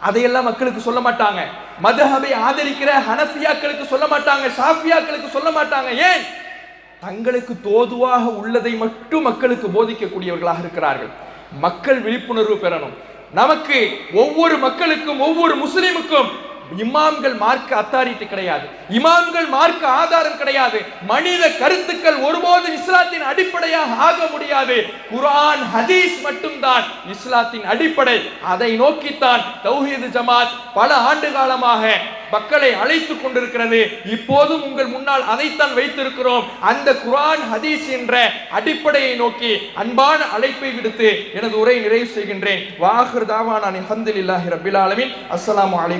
அதையெல்லாம் மக்களுக்கு சொல்ல மாட்டாங்க. மதுஹபை ஆதரிக்கிற ஹனஃபியாக்களுக்கு சொல்ல மாட்டாங்க, ஷாஃபியாக்களுக்கு சொல்ல மாட்டாங்க. ஏன்? தங்களுக்கு தோதுவாக உள்ளதை மட்டும் மக்களுக்கு போதிக்கக்கூடியவர்களாக இருக்கிறார்கள். மக்கள் விழிப்புணர்வு பெறணும். நமக்கு ஒவ்வொரு மக்களுக்கும், ஒவ்வொரு முஸ்லிமுக்கும் இமாம்கள் மார்க்க அத்தாரிட்டி கிடையாது, இமாம்கள் மார்க்க ஆதாரம் கிடையாது. மனித கருத்துக்கள் ஒருபோதும் இஸ்லாத்தின் அடிப்படையாக ஆக முடியாது. குர்ஆன் ஹதீஸ் மட்டும்தான் இஸ்லாத்தின் அடிப்படை. அதை நோக்கித்தான் தௌஹீத் ஜமாத் பல ஆண்டு காலமாக மக்களை அழைத்துக் கொண்டிருக்கிறது. இப்போதும் உங்கள் முன்னால் அதைத்தான் வைத்திருக்கிறோம். அந்த குர்ஆன் ஹதீஸ் என்ற அடிப்படையை நோக்கி அன்பான அழைப்பை விடுத்து எனது உரையை நிறைவு செய்கின்றேன். வாஹிர் தாவானா அல்ஹம்துலில்லாஹி ரப்பில் ஆலமீன். அஸ்ஸலாமு அலைக்கும்.